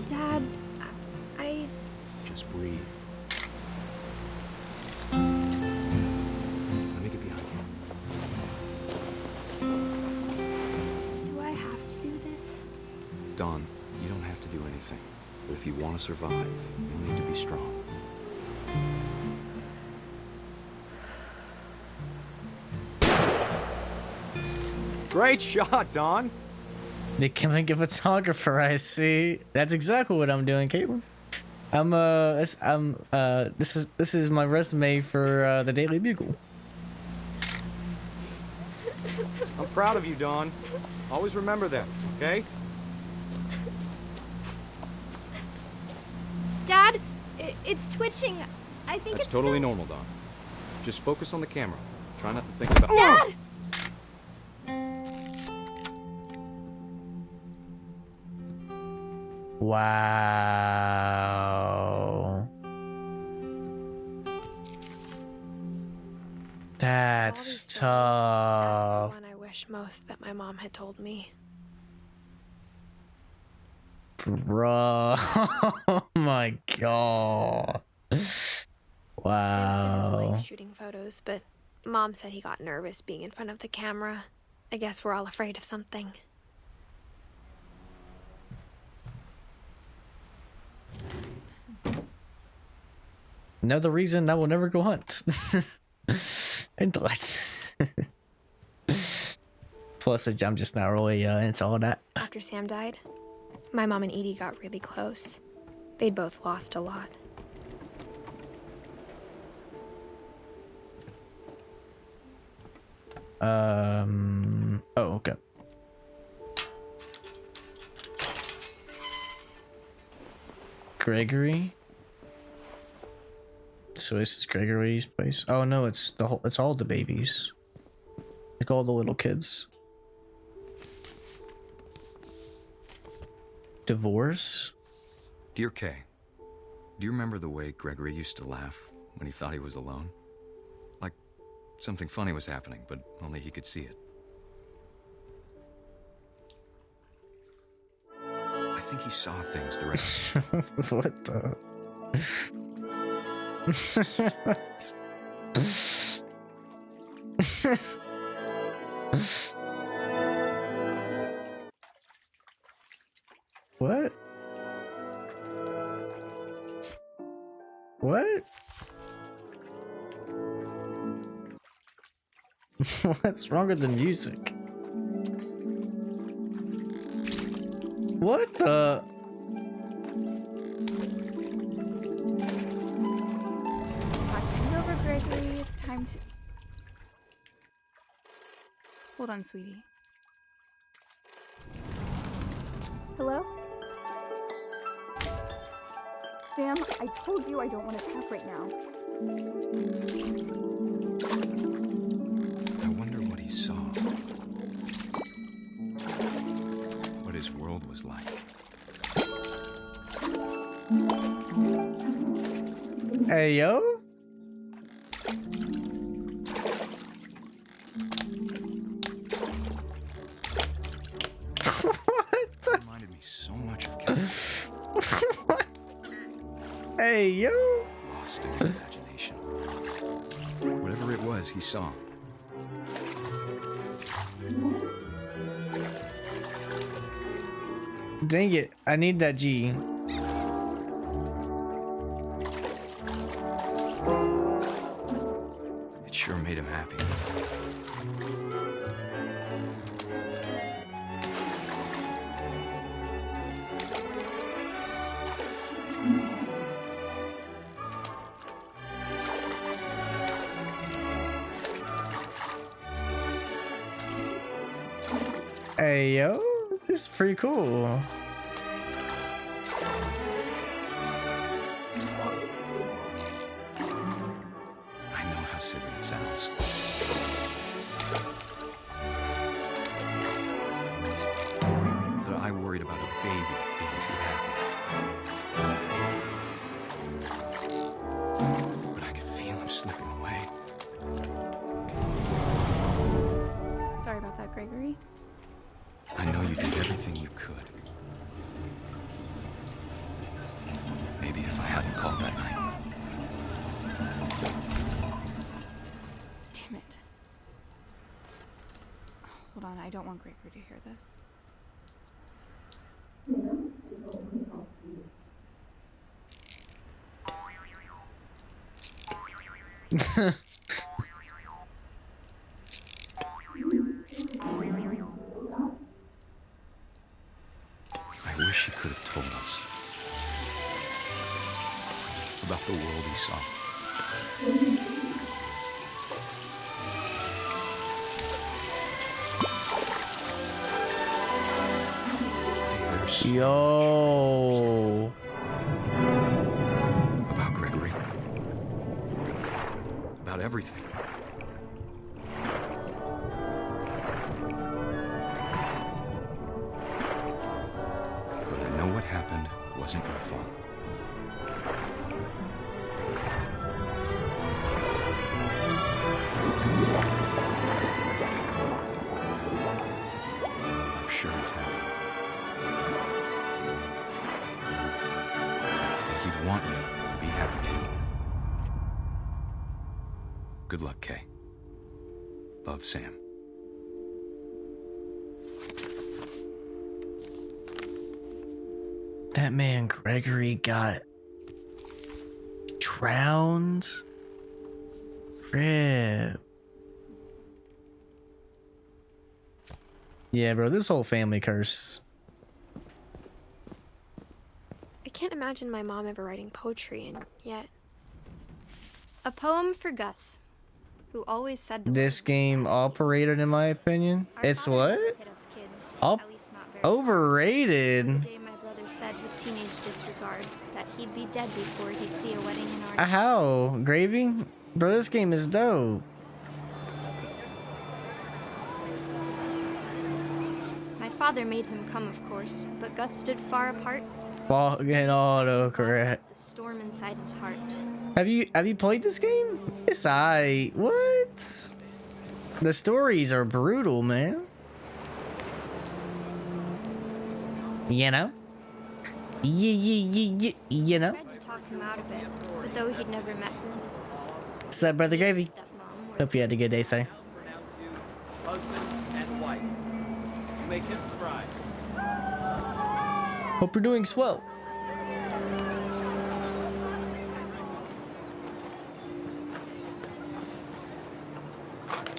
Dad, I... Just breathe. Let me get behind you. Do I have to do this? Don, you don't have to do anything. But if you want to survive, you'll need to be strong. Great shot, Don! Becoming a photographer, I see. That's exactly what I'm doing, Caitlin. This is my resume for the Daily Bugle. I'm proud of you, Don. Always remember that, okay? Dad, it's twitching. I think That's it's totally so... normal, Don. Just focus on the camera. Try not to think about... Dad! Wow. That's That's tough. the one I wish most that my mom had told me. Bro. Oh my god. Sam spent his Wow. life shooting photos, but Mom said he got nervous being in front of the camera. I guess we're all afraid of something. Another reason I will never go hunt. Intellect. Plus, I'm just not really into all that. After Sam died, my mom and Edie got really close. They'd both lost a lot. Oh, okay. Gregory. So this is Gregory's place. Oh no, it's the whole. It's all the babies. Like all the little kids. Divorce. Dear Kay, do you remember the way Gregory used to laugh when he thought he was alone? Like something funny was happening, but only he could see it. I think he saw things the rest. What the? What's wrong with the music? What the? Talking over, Gregory. It's time to. Hold on, sweetie. Hello? Sam, I told you I don't want to talk right now. I wonder what he saw. What his world was like. Hey, yo? Reminded me so much of Kevin. What? Hey, yo? Lost in his imagination. Whatever it was, he saw. Dang it, I need that G. It sure made him happy. Hey, yo? This is pretty cool. I know how silly it sounds. That I worried about a baby being too happy. But I could feel him slipping away. Sorry about that, Gregory. I know you did everything you could. Maybe if I hadn't called that night. Damn it. Hold on, I don't want Gregory to hear this. I wish he could have told us about the world he saw. Yo. About Gregory. About everything. But I know what happened wasn't your fault. I'm sure he's happy. And he'd want you to be happy too. Good luck, Kay. Love, Sam. That man Gregory got drowned. Rip. Yeah, bro, this whole family curse. I can't imagine my mom ever writing poetry, and yet. A poem for Gus, who always said the This game operated, in my opinion. It's what? Overrated. The day my brother said with teenage disregard that he'd be dead before he'd see a wedding in our How? Gravy? Bro, this game is dope. My father made him come, of course, but Gus stood far apart. Fucking autocorrect. The storm inside his heart. Have you played this game? It's aight. What? The stories are brutal, man. You know? Yeah. You know? Tried to talk him out of it, but though he'd never met her. What's up, Brother Gravy? Stepmom, Hope you had a good day, sir. Husband and wife. You make him the bride. Hope you're doing swell.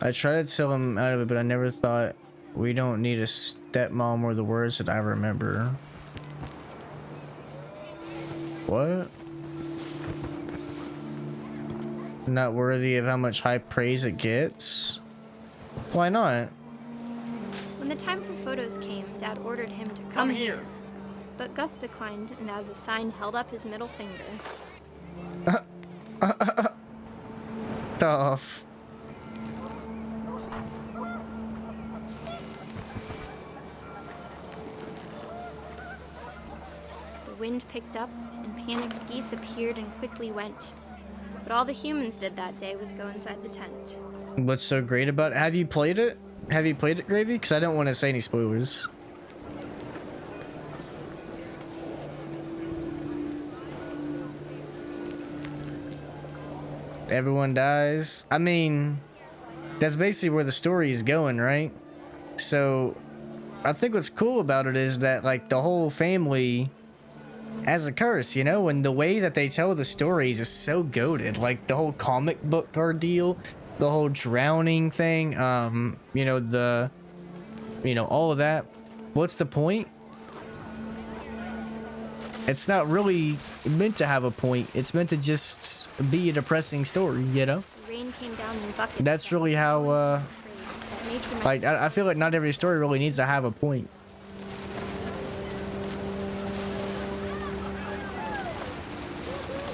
I tried to tell him out of it, but I never thought we don't need a stepmom or the words that I remember. What? Not worthy of how much high praise it gets? Why not? When the time for photos came, Dad ordered him to come here. But Gus declined and as a sign held up his middle finger. Tough. The wind picked up and panicked geese appeared and quickly went. But all the humans did that day was go inside the tent. What's so great about it? Have you played it? Have you played it, Gravy? Because I don't want to say any spoilers. Everyone dies. I mean, that's basically where the story is going, right? So, I think what's cool about it is that, like, the whole family has a curse, you know? And the way that they tell the stories is so goated. Like, the whole comic book ordeal, the whole drowning thing, you know, all of that. What's the point? It's not really meant to have a point. It's meant to just be a depressing story, you know? Rain came down in buckets. That's really how, like, I feel like not every story really needs to have a point.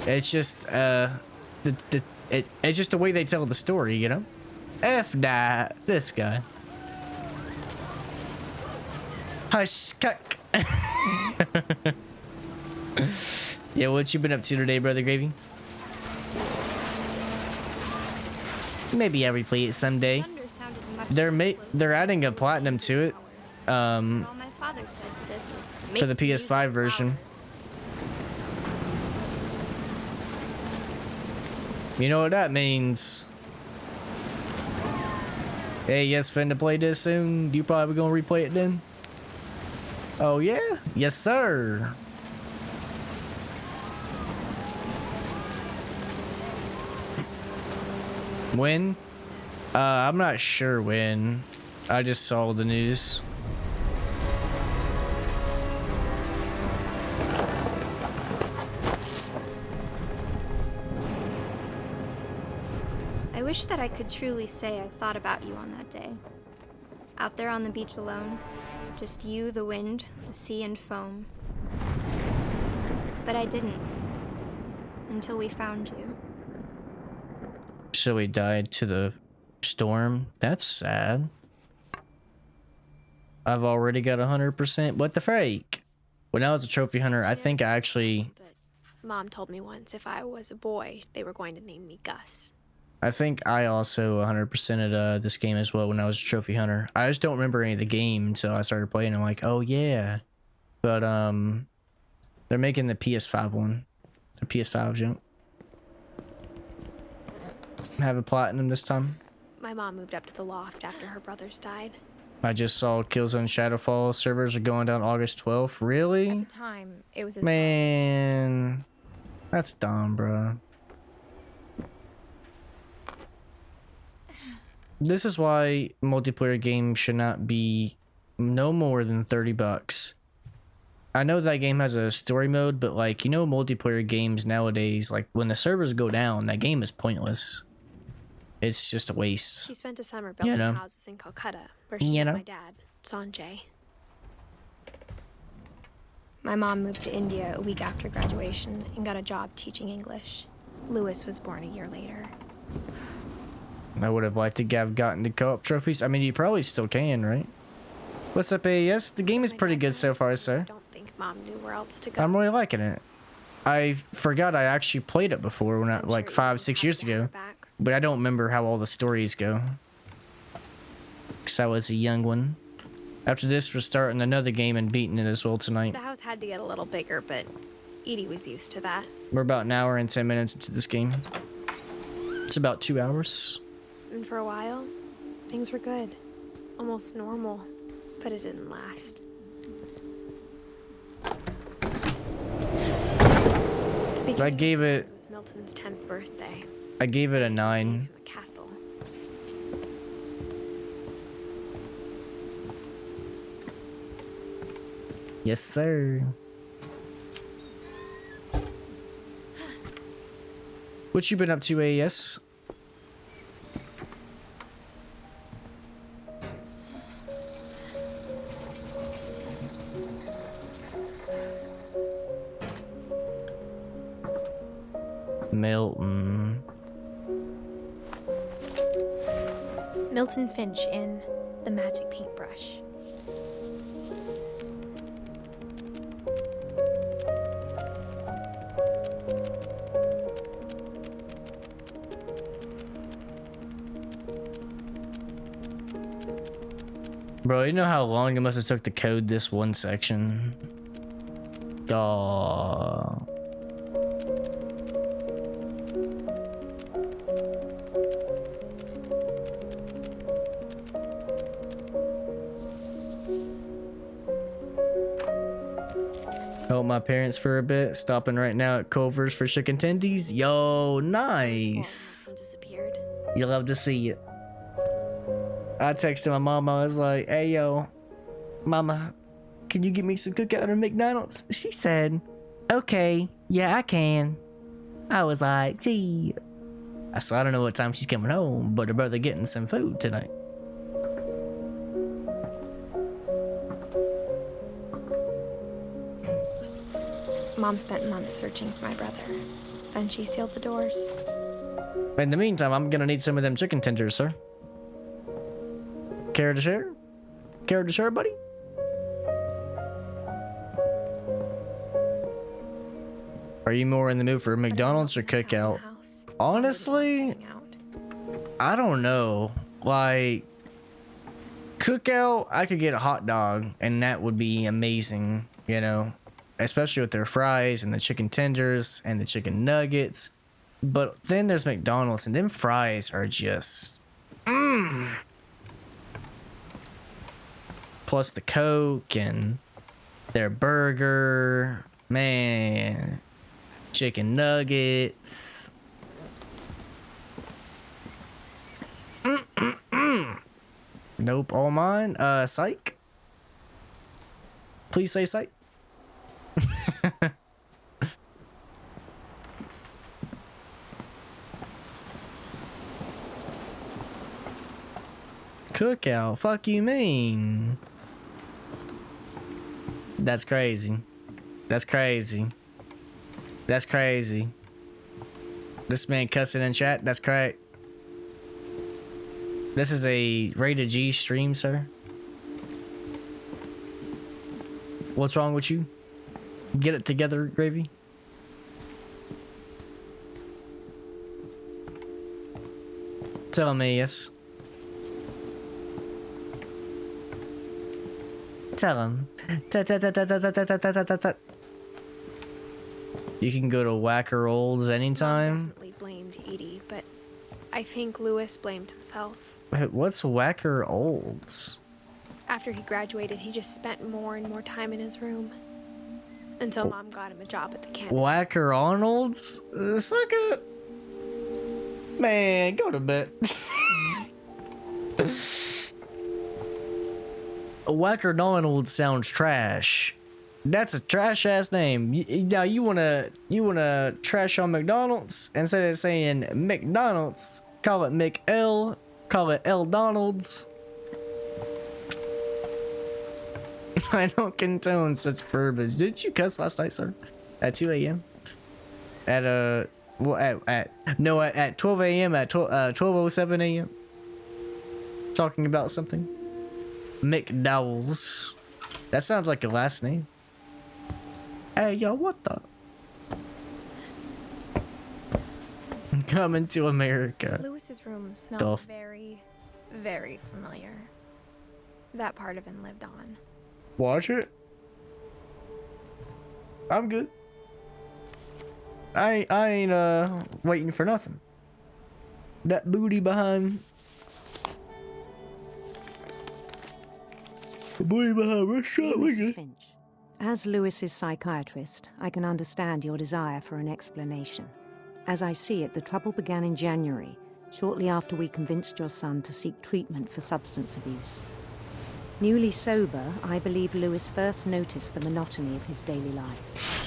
It's just, it's just the way they tell the story, you know? F that, this guy. Hush, cuck. Yeah, what you been up to today, Brother Gravy? Maybe I'll replay it someday. They're adding a platinum to it. All my father said to this was For the PS5 version. You know what that means? Hey, yes, finna play this soon. You probably gonna replay it then? Oh yeah? Yes, sir. When? I'm not sure when. I just saw the news. I wish that I could truly say I thought about you on that day. Out there on the beach alone, just you, the wind, the sea and foam. But I didn't. Until we found you. So he died to the storm. That's sad. I've already got 100%. What the freak? When I was a trophy hunter, I think I actually... Mom told me once if I was a boy, they were going to name me Gus. I think I also 100%ed this game as well when I was a trophy hunter. I just don't remember any of the game until I started playing. I'm like, oh yeah. But they're making the PS5 one. The PS5 jump. Have a platinum this time. My mom moved up to the loft after her brothers died. I just saw Killzone Shadowfall servers are going down August 12th. Really? At the time, it was Man, that's dumb, bro. This is why multiplayer games should not be no more than $30. I know that game has a story mode, but like, you know, multiplayer games nowadays, like when the servers go down, that game is pointless. It's just a waste. She spent a summer building houses in Calcutta, where she met my dad, Sanjay. My mom moved to India a week after graduation and got a job teaching English. Lewis was born a year later. I would have liked to have gotten the co-op trophies. I mean, you probably still can, right? What's up, AES? The game is pretty good so far, sir. I don't think Mom knew where else to go. I'm really liking it. I forgot I actually played it before when I, like 5-6 years ago. But I don't remember how all the stories go. Because I was a young one. After this, we're starting another game and beating it as well tonight. The house had to get a little bigger, but Edie was used to that. We're about an hour and 10 minutes into this game. It's about 2 hours. And for a while, things were good. Almost normal. But it didn't last. I gave it... It was Milton's 10th birthday. I gave it a 9. Castle. Yes, sir. What you been up to, AES? Milton. Milton Finch in The Magic Paintbrush. Bro, you know how long it must have took to code this one section? Aww. Help my parents for a bit. Stopping right now at Culver's for chicken tendies. Yo, nice. Disappeared. You love to see it. I texted my mom. I was like, "Hey, yo, mama, can you get me some cookout at McDonald's?" She said, "Okay, yeah, I can." I was like, "Gee." So I don't know what time she's coming home, but her brother getting some food tonight. Mom spent months searching for my brother. Then she sealed the doors. In the meantime, I'm gonna need some of them chicken tenders, sir. Care to share? Care to share, buddy? Are you more in the mood for McDonald's or cookout? Honestly, I don't know. Like, cookout, I could get a hot dog, and that would be amazing, you know? Especially with their fries and the chicken tenders and the chicken nuggets. But then there's McDonald's, and them fries are just... Plus the Coke and their burger. Man. Chicken nuggets. Nope, all mine. Psych? Please say psych. Cookout, fuck you mean? That's crazy. That's crazy. That's crazy. This man cussing in chat, that's crazy. This is a rated G stream, sir. What's wrong with you? Get it together, Gravy. Tell me, yes. Tell him. You can go to Whacker Olds anytime. Definitely blamed Edie, but I think Lewis blamed himself. What's Whacker Olds? After he graduated, he just spent more and more time in his room. Until Mom got him a job at the camp. Whacker Arnold's? Sucker. Man, go to bed. Whacker Arnold sounds trash. That's a trash ass name. Now you wanna trash on McDonald's instead of saying McDonald's, call it McL, call it L Donald's. I don't condone such verbiage. Did you cuss last night, sir? At 2 a.m. At at 12 a.m. at 12:07 a.m. Talking about something. McDowell's. That sounds like your last name. Hey, yo, what the? Coming to America. Lewis's room smelled very, very familiar. That part of him lived on. Watch it. I'm good. I ain't waiting for nothing. That booty behind. The booty behind restaurant. Mrs. Finch, as Lewis's psychiatrist, I can understand your desire for an explanation. As I see it, the trouble began in January, shortly after we convinced your son to seek treatment for substance abuse. Newly sober, I believe Lewis first noticed the monotony of his daily life.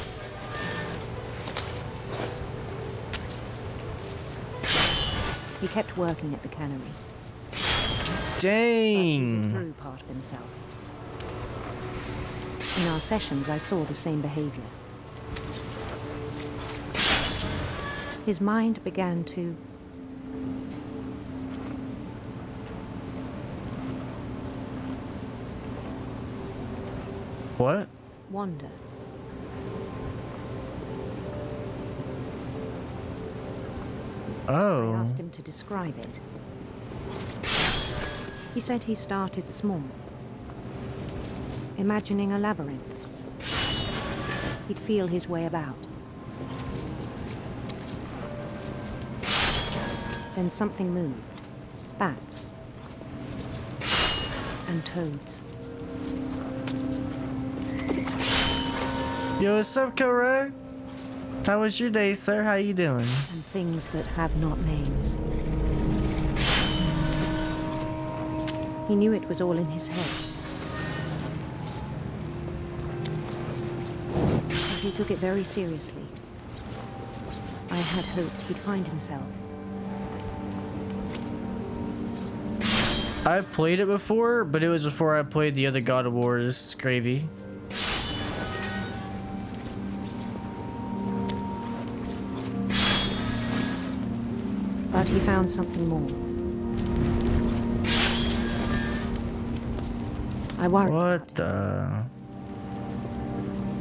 He kept working at the cannery. Dang! But he withdrew part of himself. In our sessions, I saw the same behavior. His mind began to What? wander. Oh. I asked him to describe it. He said he started small, imagining a labyrinth. He'd feel his way about. Then something moved. Bats. And toads. Yo, what's up, Correct? How was your day, sir? How you doing? And things that have not names. He knew it was all in his head. But he took it very seriously. I had hoped he'd find himself. I played it before, but it was before I played the other God of War's Gravy. But he found something more. I worried. What the?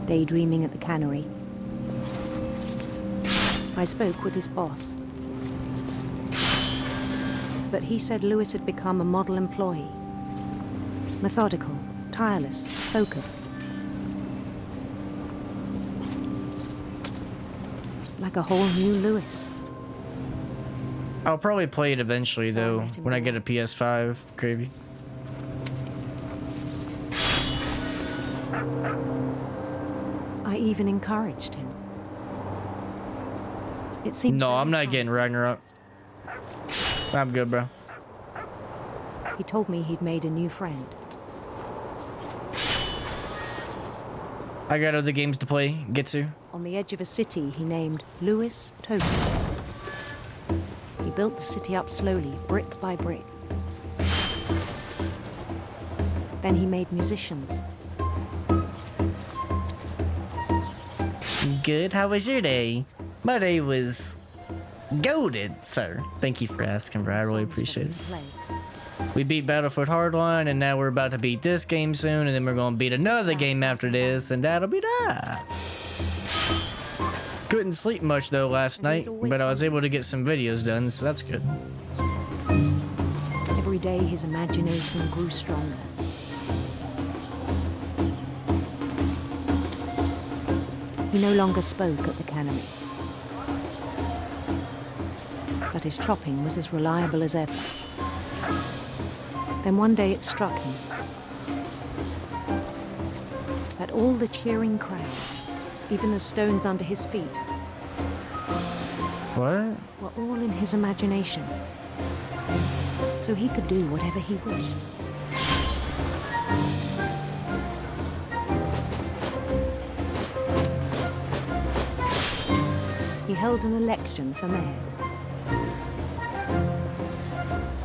Daydreaming at the cannery. I spoke with his boss. But he said Lewis had become a model employee. Methodical, tireless, focused. Like a whole new Lewis. I'll probably play it eventually, though, when I get a PS5, Gravy. I even encouraged him. It seemed No, very I'm not getting promising. Ragnarok. I'm good, bro. He told me he'd made a new friend. I got other games to play, get to. On the edge of a city he named Lewis Token. He built the city up slowly, brick by brick. Then he made musicians. Good, how was your day? My day was goated, sir. Thank you for asking, bro. I really appreciate it. We beat Battlefield Hardline, and now we're about to beat this game soon, and then we're gonna beat another game after this, and that'll be that. Couldn't sleep much though last night, but I was able to get some videos done, so that's good. Every day his imagination grew stronger. He no longer spoke at the cannery. But his chopping was as reliable as ever. Then one day it struck him that all the cheering crowds, even the stones under his feet, What? were all in his imagination. So he could do whatever he wished. He held an election for mayor.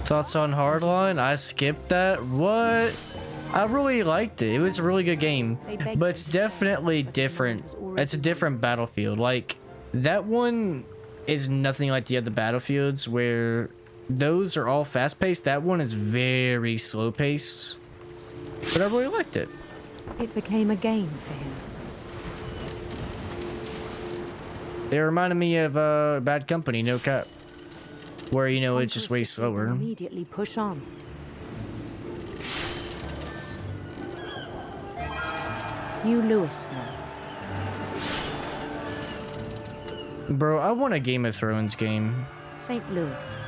Thoughts on Hardline? I skipped that. What? I really liked it. It was a really good game, but it's definitely different. It's a different Battlefield. Like, that one is nothing like the other Battlefields where those are all fast-paced. That one is very slow-paced, but I really liked it. It became a game for him. It reminded me of Bad Company, no cap, where, you know, it's just way slower. Immediately push on. New Louisville. Bro, I want a Game of Thrones game. St. Louis.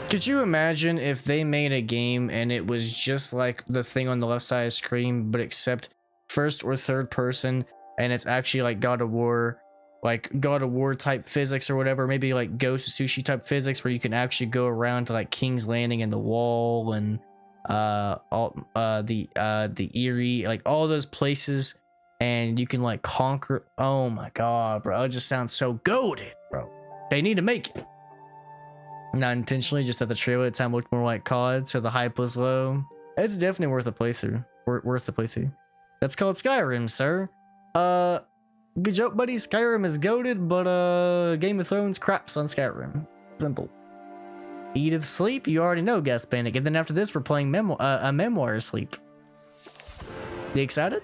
Could you imagine if they made a game and it was just like the thing on the left side of the screen, but except first or third person, and it's actually like God of War, like God of War type physics or whatever, maybe like Ghost of Sushi type physics where you can actually go around to like King's Landing and the wall and the Erie, like all those places, and you can like conquer. Oh my god, bro! It just sounds so goated, bro. They need to make it. Not intentionally, just at the trailer, the time looked more like COD, so the hype was low. It's definitely worth a playthrough. Worth the playthrough. That's called Skyrim, sir. Good joke, buddy. Skyrim is goated, but Game of Thrones craps on Skyrim. Simple. Edith Sleep, you already know, Gas Panic. And then after this, we're playing a memoir Sleep. You excited?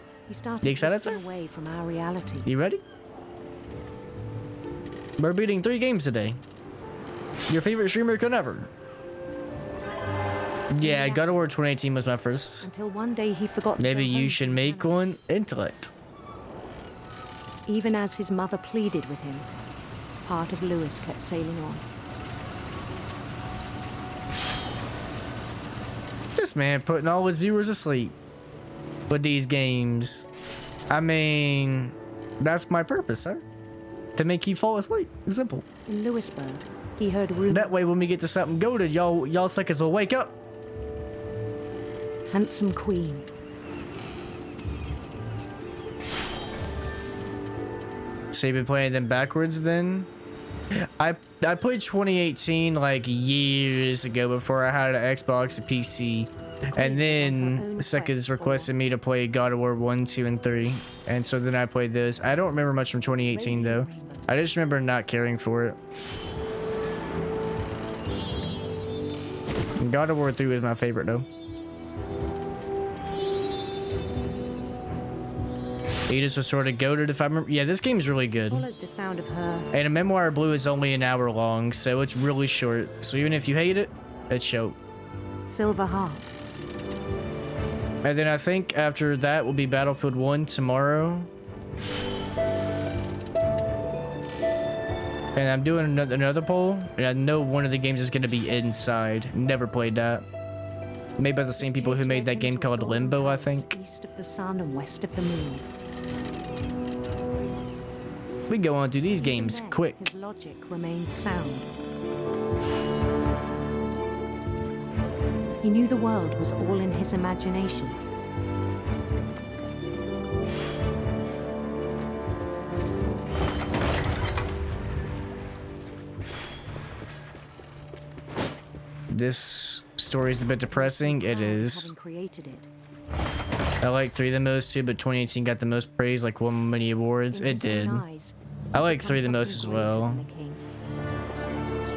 You excited, sir? Away from our reality. You ready? We're beating 3 games today. Your favorite streamer could ever. Yeah, God of War 2018 was my first. Until one day he forgot. Maybe you should make one. Intellect. Even as his mother pleaded with him, part of Lewis kept sailing on. This man putting all his viewers asleep with these games. I mean, that's my purpose, sir. To make you fall asleep. It's simple. In Lewisburg, he heard rumors. That way, when we get to something goated, y'all suckers will wake up. Handsome Queen. So you've been playing them backwards then? I played 2018 like years ago before I had an Xbox, a PC. And then Suckers requested me to play God of War 1, 2, and 3. And so then I played this. I don't remember much from 2018 though. I just remember not caring for it. And God of War 3 was my favorite though. Edith was sort of goated if I remember. Yeah, this game's really good. Followed the sound of her. And a Memoir Blue is only an hour long, so it's really short. So even if you hate it, it's short. Silver Harp. And then I think after that will be Battlefield 1 tomorrow. And I'm doing another poll, and I know one of the games is going to be Inside. Never played that. Made by the same people who made that game called Limbo, I think. East of the sun and west of the moon. We go on through these games quick. His logic remained sound. He knew the world was all in his imagination. This story is a bit depressing. It is. Having created it. I like 3 the most too, but 2018 got the most praise, like won many awards. It did. I like 3 the most as well.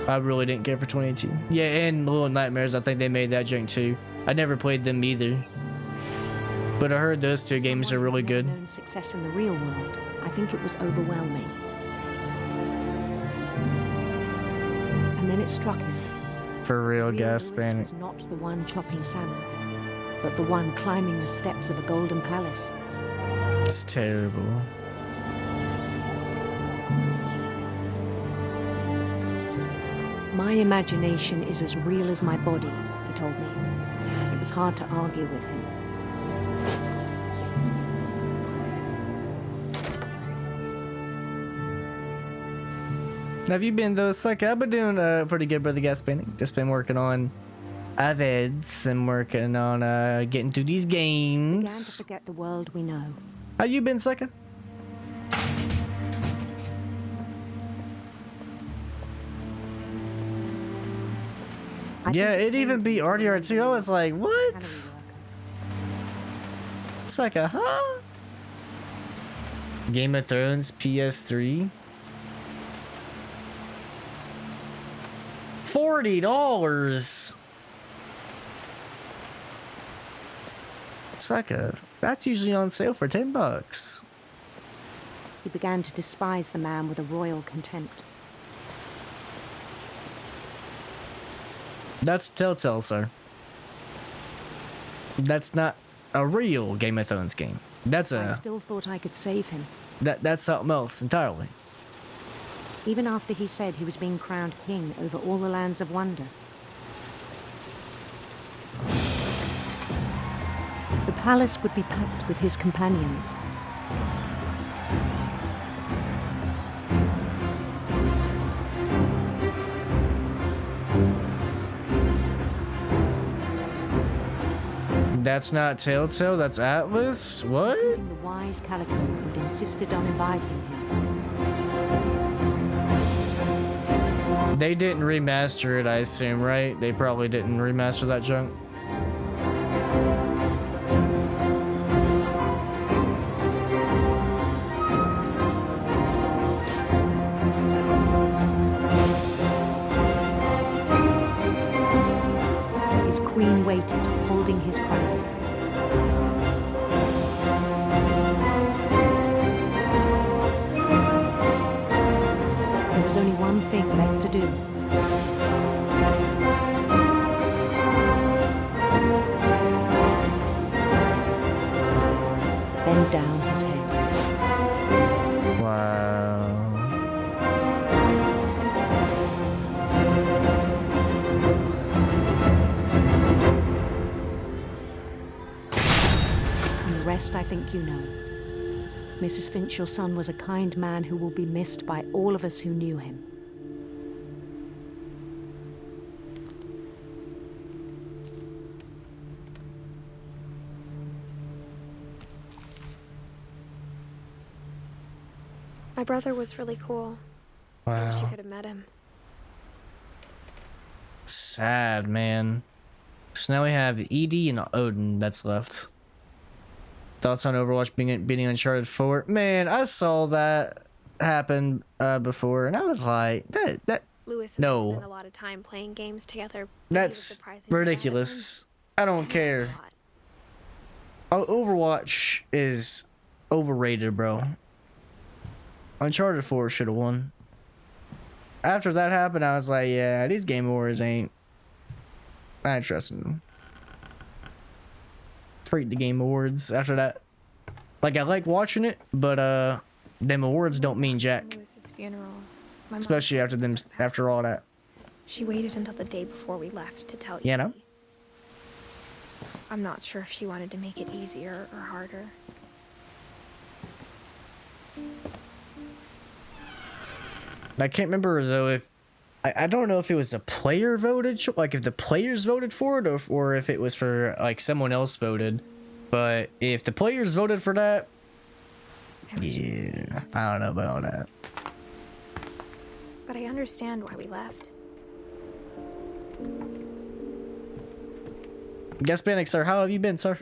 I really didn't care for 2018. Yeah, and Little Nightmares, I think they made that joke too. I never played them either. But I heard those 2 games are really good. Success in the real world. I think it was overwhelming. And then it struck him. For real, Gas Panic. Was not the one chopping salmon, but the one climbing the steps of a golden palace. It's terrible. My imagination is as real as my body, he told me. It was hard to argue with him. Have you been though? It's like I've been doing pretty good, brother Gas Panic. Just been working on vids and working on getting through these games. Began to forget the world we know. How you been, sucker? Yeah, it even beat RDR2. I was like, what? It's like a huh? Game of Thrones PS3. $40. It's like that's usually on sale for $10. He began to despise the man with a royal contempt. That's Telltale, sir. That's not a real Game of Thrones game. That's I still thought I could save him. That's something else entirely. Even after he said he was being crowned king over all the lands of wonder. The palace would be packed with his companions. That's not Telltale, that's Atlas? What? Including the wise Calico who'd insisted on inviting him. They didn't remaster it, I assume, right? They probably didn't remaster that junk. His queen waited, holding his crown. There was only one thing left to do. Bend down his head. Wow. And the rest I think you know. Mrs. Finch, your son was a kind man who will be missed by all of us who knew him. My brother was really cool. I wish you Wow. could have met him. Sad, man. So now we have Edie and Odin that's left. Thoughts on Overwatch beating Uncharted 4? Man, I saw that happen before, and I was like, that Lewis and I no, spent a lot of time playing games together. But he was that's surprisingly bad at ridiculous. I don't care. Overwatch is overrated, bro. Uncharted 4 should have won. After that happened, I was like, yeah, these Game Awards ain't. I ain't trusting them. Freak the Game Awards after that. Like, I like watching it, but them awards don't mean jack. Lewis's funeral. My mom Especially after them, after all that. She waited until the day before we left to tell you. You know? I'm not sure if she wanted to make it easier or harder. I can't remember though if I don't know if it was a player voted, like if the players voted for it, or if it was for like someone else voted. But if the players voted for that, yeah, I don't know about all that. But I understand why we left. Guest Panic, sir, how have you been, sir?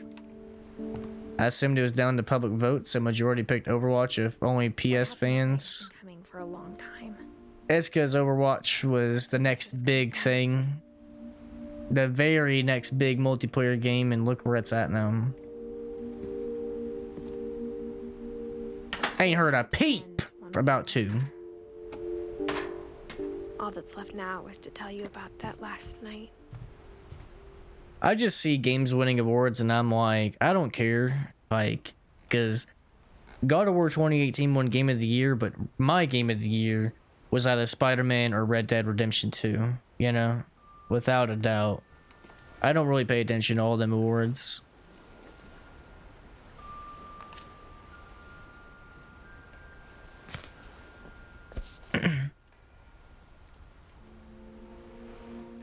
I assumed it was down to public vote, so majority picked Overwatch if only PS fans. Coming for a long time. It's because Overwatch was the next big thing. The very next big multiplayer game, and look where it's at now. Ain't heard a peep for about 2. All that's left now is to tell you about that last night. I just see games winning awards and I'm like, I don't care. Like, because God of War 2018 won Game of the Year, but my Game of the Year was either Spider-Man or Red Dead Redemption 2, you know? Without a doubt. I don't really pay attention to all them awards.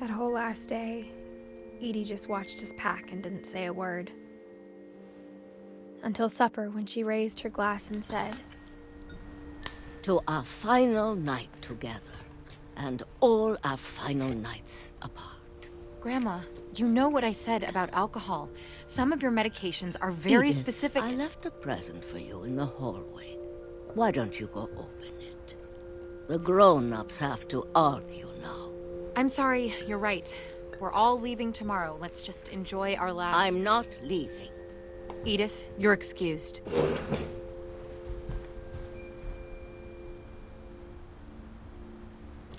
That whole last day, Edie just watched us pack and didn't say a word. Until supper, when she raised her glass and said, "To our final night together, and all our final nights apart." Grandma, you know what I said about alcohol. Some of your medications are very Edith, specific. I left a present for you in the hallway. Why don't you go open it? The grown-ups have to argue now. I'm sorry, you're right. We're all leaving tomorrow. Let's just enjoy our last... I'm not leaving. Edith, you're excused.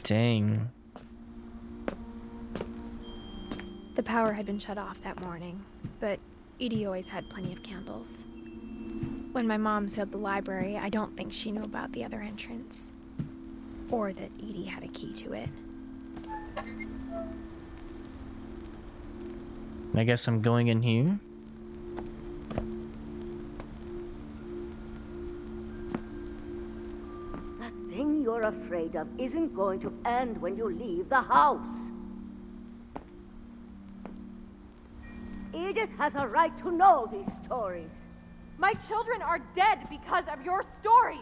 Dang. the power had been shut off that morning, but Edie always had plenty of candles. When my mom sealed the library, I don't think she knew about the other entrance, or that Edie had a key to it. I guess I'm going in here. That thing you're afraid of isn't going to end when you leave the house. Edith has a right to know these stories. My children are dead because of your stories.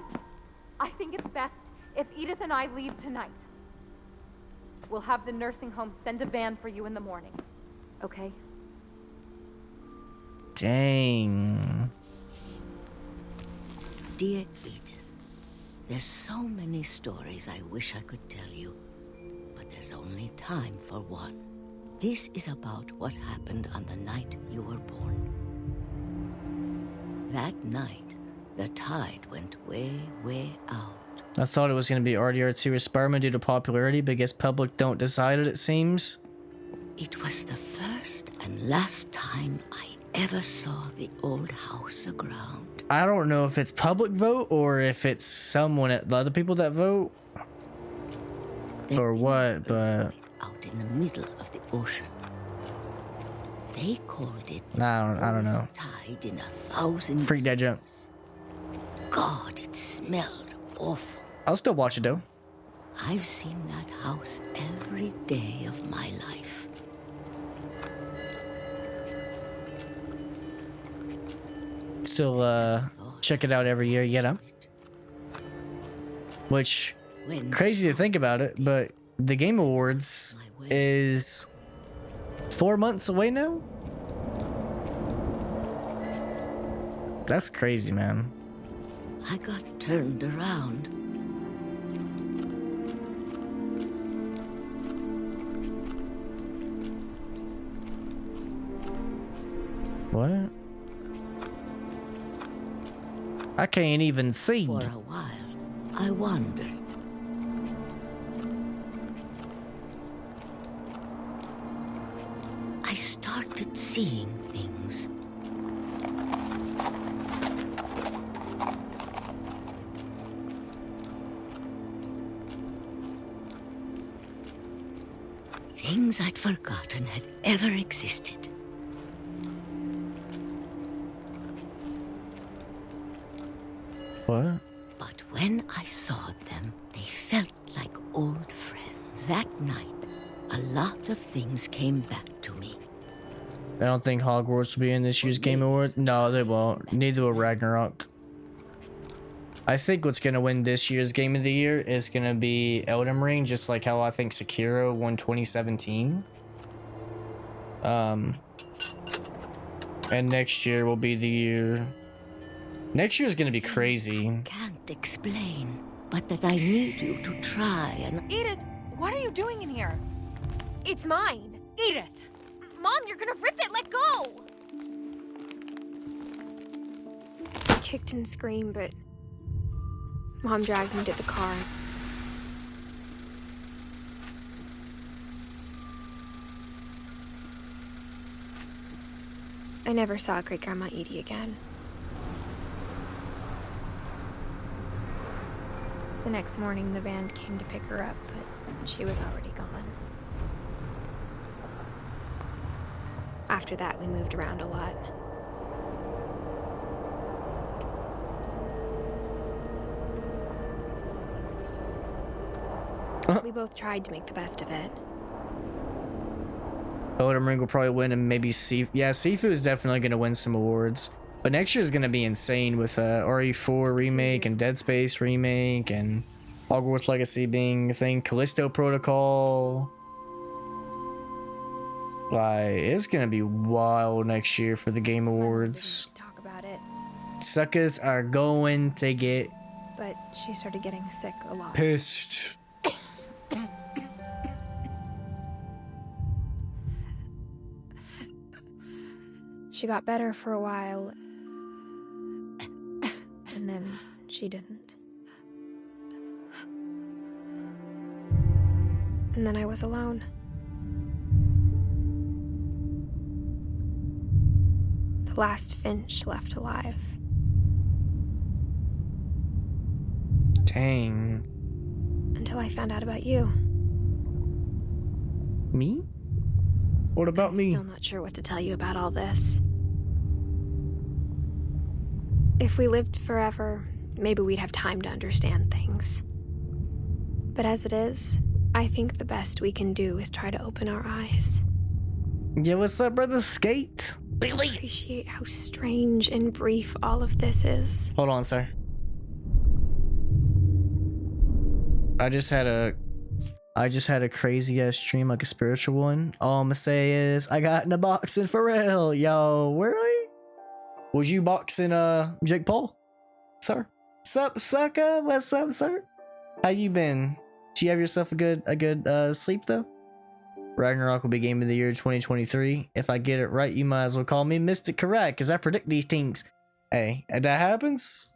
I think it's best if Edith and I leave tonight. We'll have the nursing home send a van for you in the morning. Okay? Dang. Dear Edith, there's so many stories I wish I could tell you, but there's only time for one. This is about what happened on the night you were born. That night, the tide went way, way out. I thought it was going to be RDR2 experiment due to popularity, but I guess public don't decide it seems. It was the first and last time I ever saw the old house aground. I don't know if it's public vote or if it's someone, the other people that vote, or what, but out in the middle of the ocean. They called it I don't know. Tide in 1,000 Freak that jump. God, it smelled awful. I'll still watch it though. I've seen that house every day of my life. Still check it out every year, you know. Which crazy to think about it, but the Game Awards is 4 months away now. That's crazy, man. I got turned around. What? I can't even see. For a while, I wondered. I started seeing things. Things I'd forgotten had ever existed. What? But when I saw them, they felt like old friends. That night, a lot of things came back to me. I don't think Hogwarts will be in this year's Game Awards. No, they won't. Neither will Ragnarok. I think what's gonna win this year's Game of the Year is gonna be Elden Ring, just like how I think Sekiro won 2017. And next year will be the year. Next year is gonna be crazy. Can't explain, but that I need you to try and. Edith, what are you doing in here? It's mine. Edith! Mom, you're gonna rip it. Let go! I kicked and screamed, but Mom dragged me to the car. I never saw Great Grandma Edie again. The next morning, the van came to pick her up, but she was already gone. After that, we moved around a lot. We both tried to make the best of it. Elden Ring will probably win, and maybe Sifu is definitely going to win some awards. But next year is going to be insane with RE4 remake and Dead Space remake and Hogwarts Legacy being a thing, Callisto Protocol. Like, it's going to be wild next year for the Game Awards. Talk about it. Suckers are going to get But she started getting sick a lot. pissed. She got better for a while, and then she didn't. And then I was alone. The last Finch left alive. Dang. Until I found out about you. Me? What about me? I'm still not sure what to tell you about all this. If we lived forever, maybe we'd have time to understand things. But as it is, I think the best we can do is try to open our eyes. Yeah, what's up, brother? Skate? Appreciate how strange and brief all of this is. Hold on, sir. I just had a crazy ass dream, like a spiritual one. All I'm gonna say is I got into boxing for real. Yo, really? Was you boxing Jake Paul? Sir? Sup, sucker? What's up, sir? How you been? Did you have yourself a good sleep though? Ragnarok will be game of the year 2023. If I get it right, you might as well call me Mr. Correct, because I predict these things. Hey, if that happens,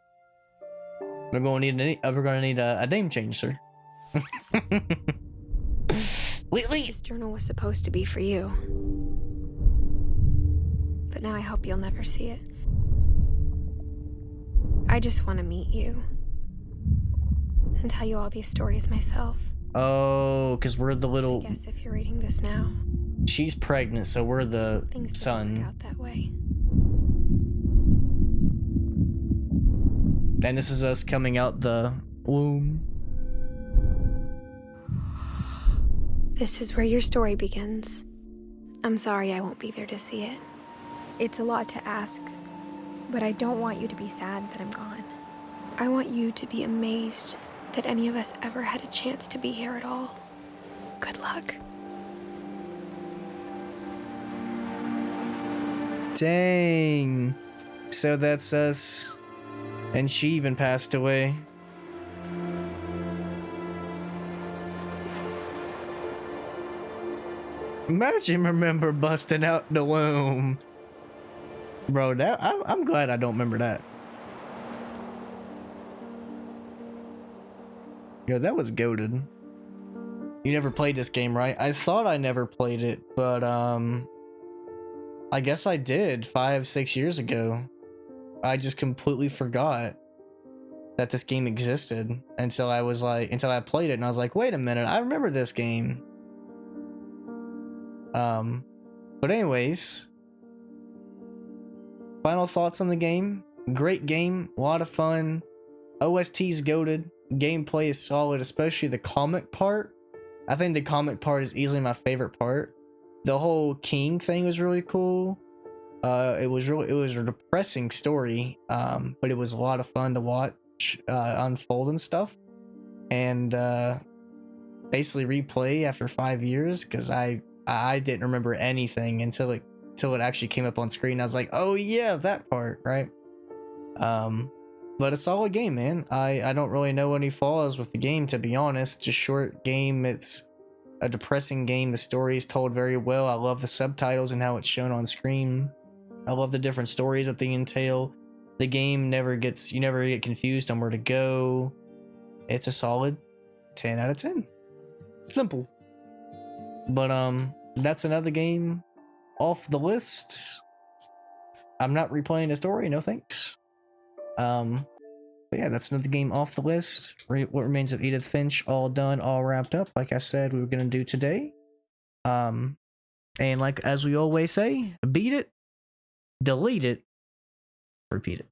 we're gonna need a name change, sir. This journal was supposed to be for you. But now I hope you'll never see it. I just want to meet you. And tell you all these stories myself. Oh, because we're the little... I guess if you're reading this now... She's pregnant, so we're the things son. don't work out that way. And this is us coming out the womb. This is where your story begins. I'm sorry I won't be there to see it. It's a lot to ask, but I don't want you to be sad that I'm gone. I want you to be amazed that any of us ever had a chance to be here at all. Good luck. Dang. So that's us. And she even passed away. Imagine remember busting out the womb. Bro, that I'm glad I don't remember that. Yo, that was goated. You never played this game, right? I thought I never played it, but I guess I did 5-6 years ago. I just completely forgot that this game existed until I played it and I was like, wait a minute, I remember this game. But anyways, final thoughts on the game. Great game, a lot of fun. OST's goated. Gameplay is solid, especially the comic part. I think the comic part is easily my favorite part. The whole king thing was really cool. It was a depressing story, but it was a lot of fun to watch unfold and stuff. And basically replay after 5 years, because I didn't remember anything until it actually came up on screen. I was like, oh yeah, that part, right? But a solid game, man. I don't really know any flaws with the game, to be honest. It's a short game. It's a depressing game. The story is told very well. I love the subtitles and how it's shown on screen. I love the different stories that they entail. The game you never get confused on where to go. It's a solid 10 out of 10. Simple. But that's another game off the list. I'm not replaying the story, no thanks. But yeah, that's another game off the list. What Remains of Edith Finch, all done, all wrapped up. Like I said, we were gonna do today. And like as we always say, beat it, delete it, repeat it.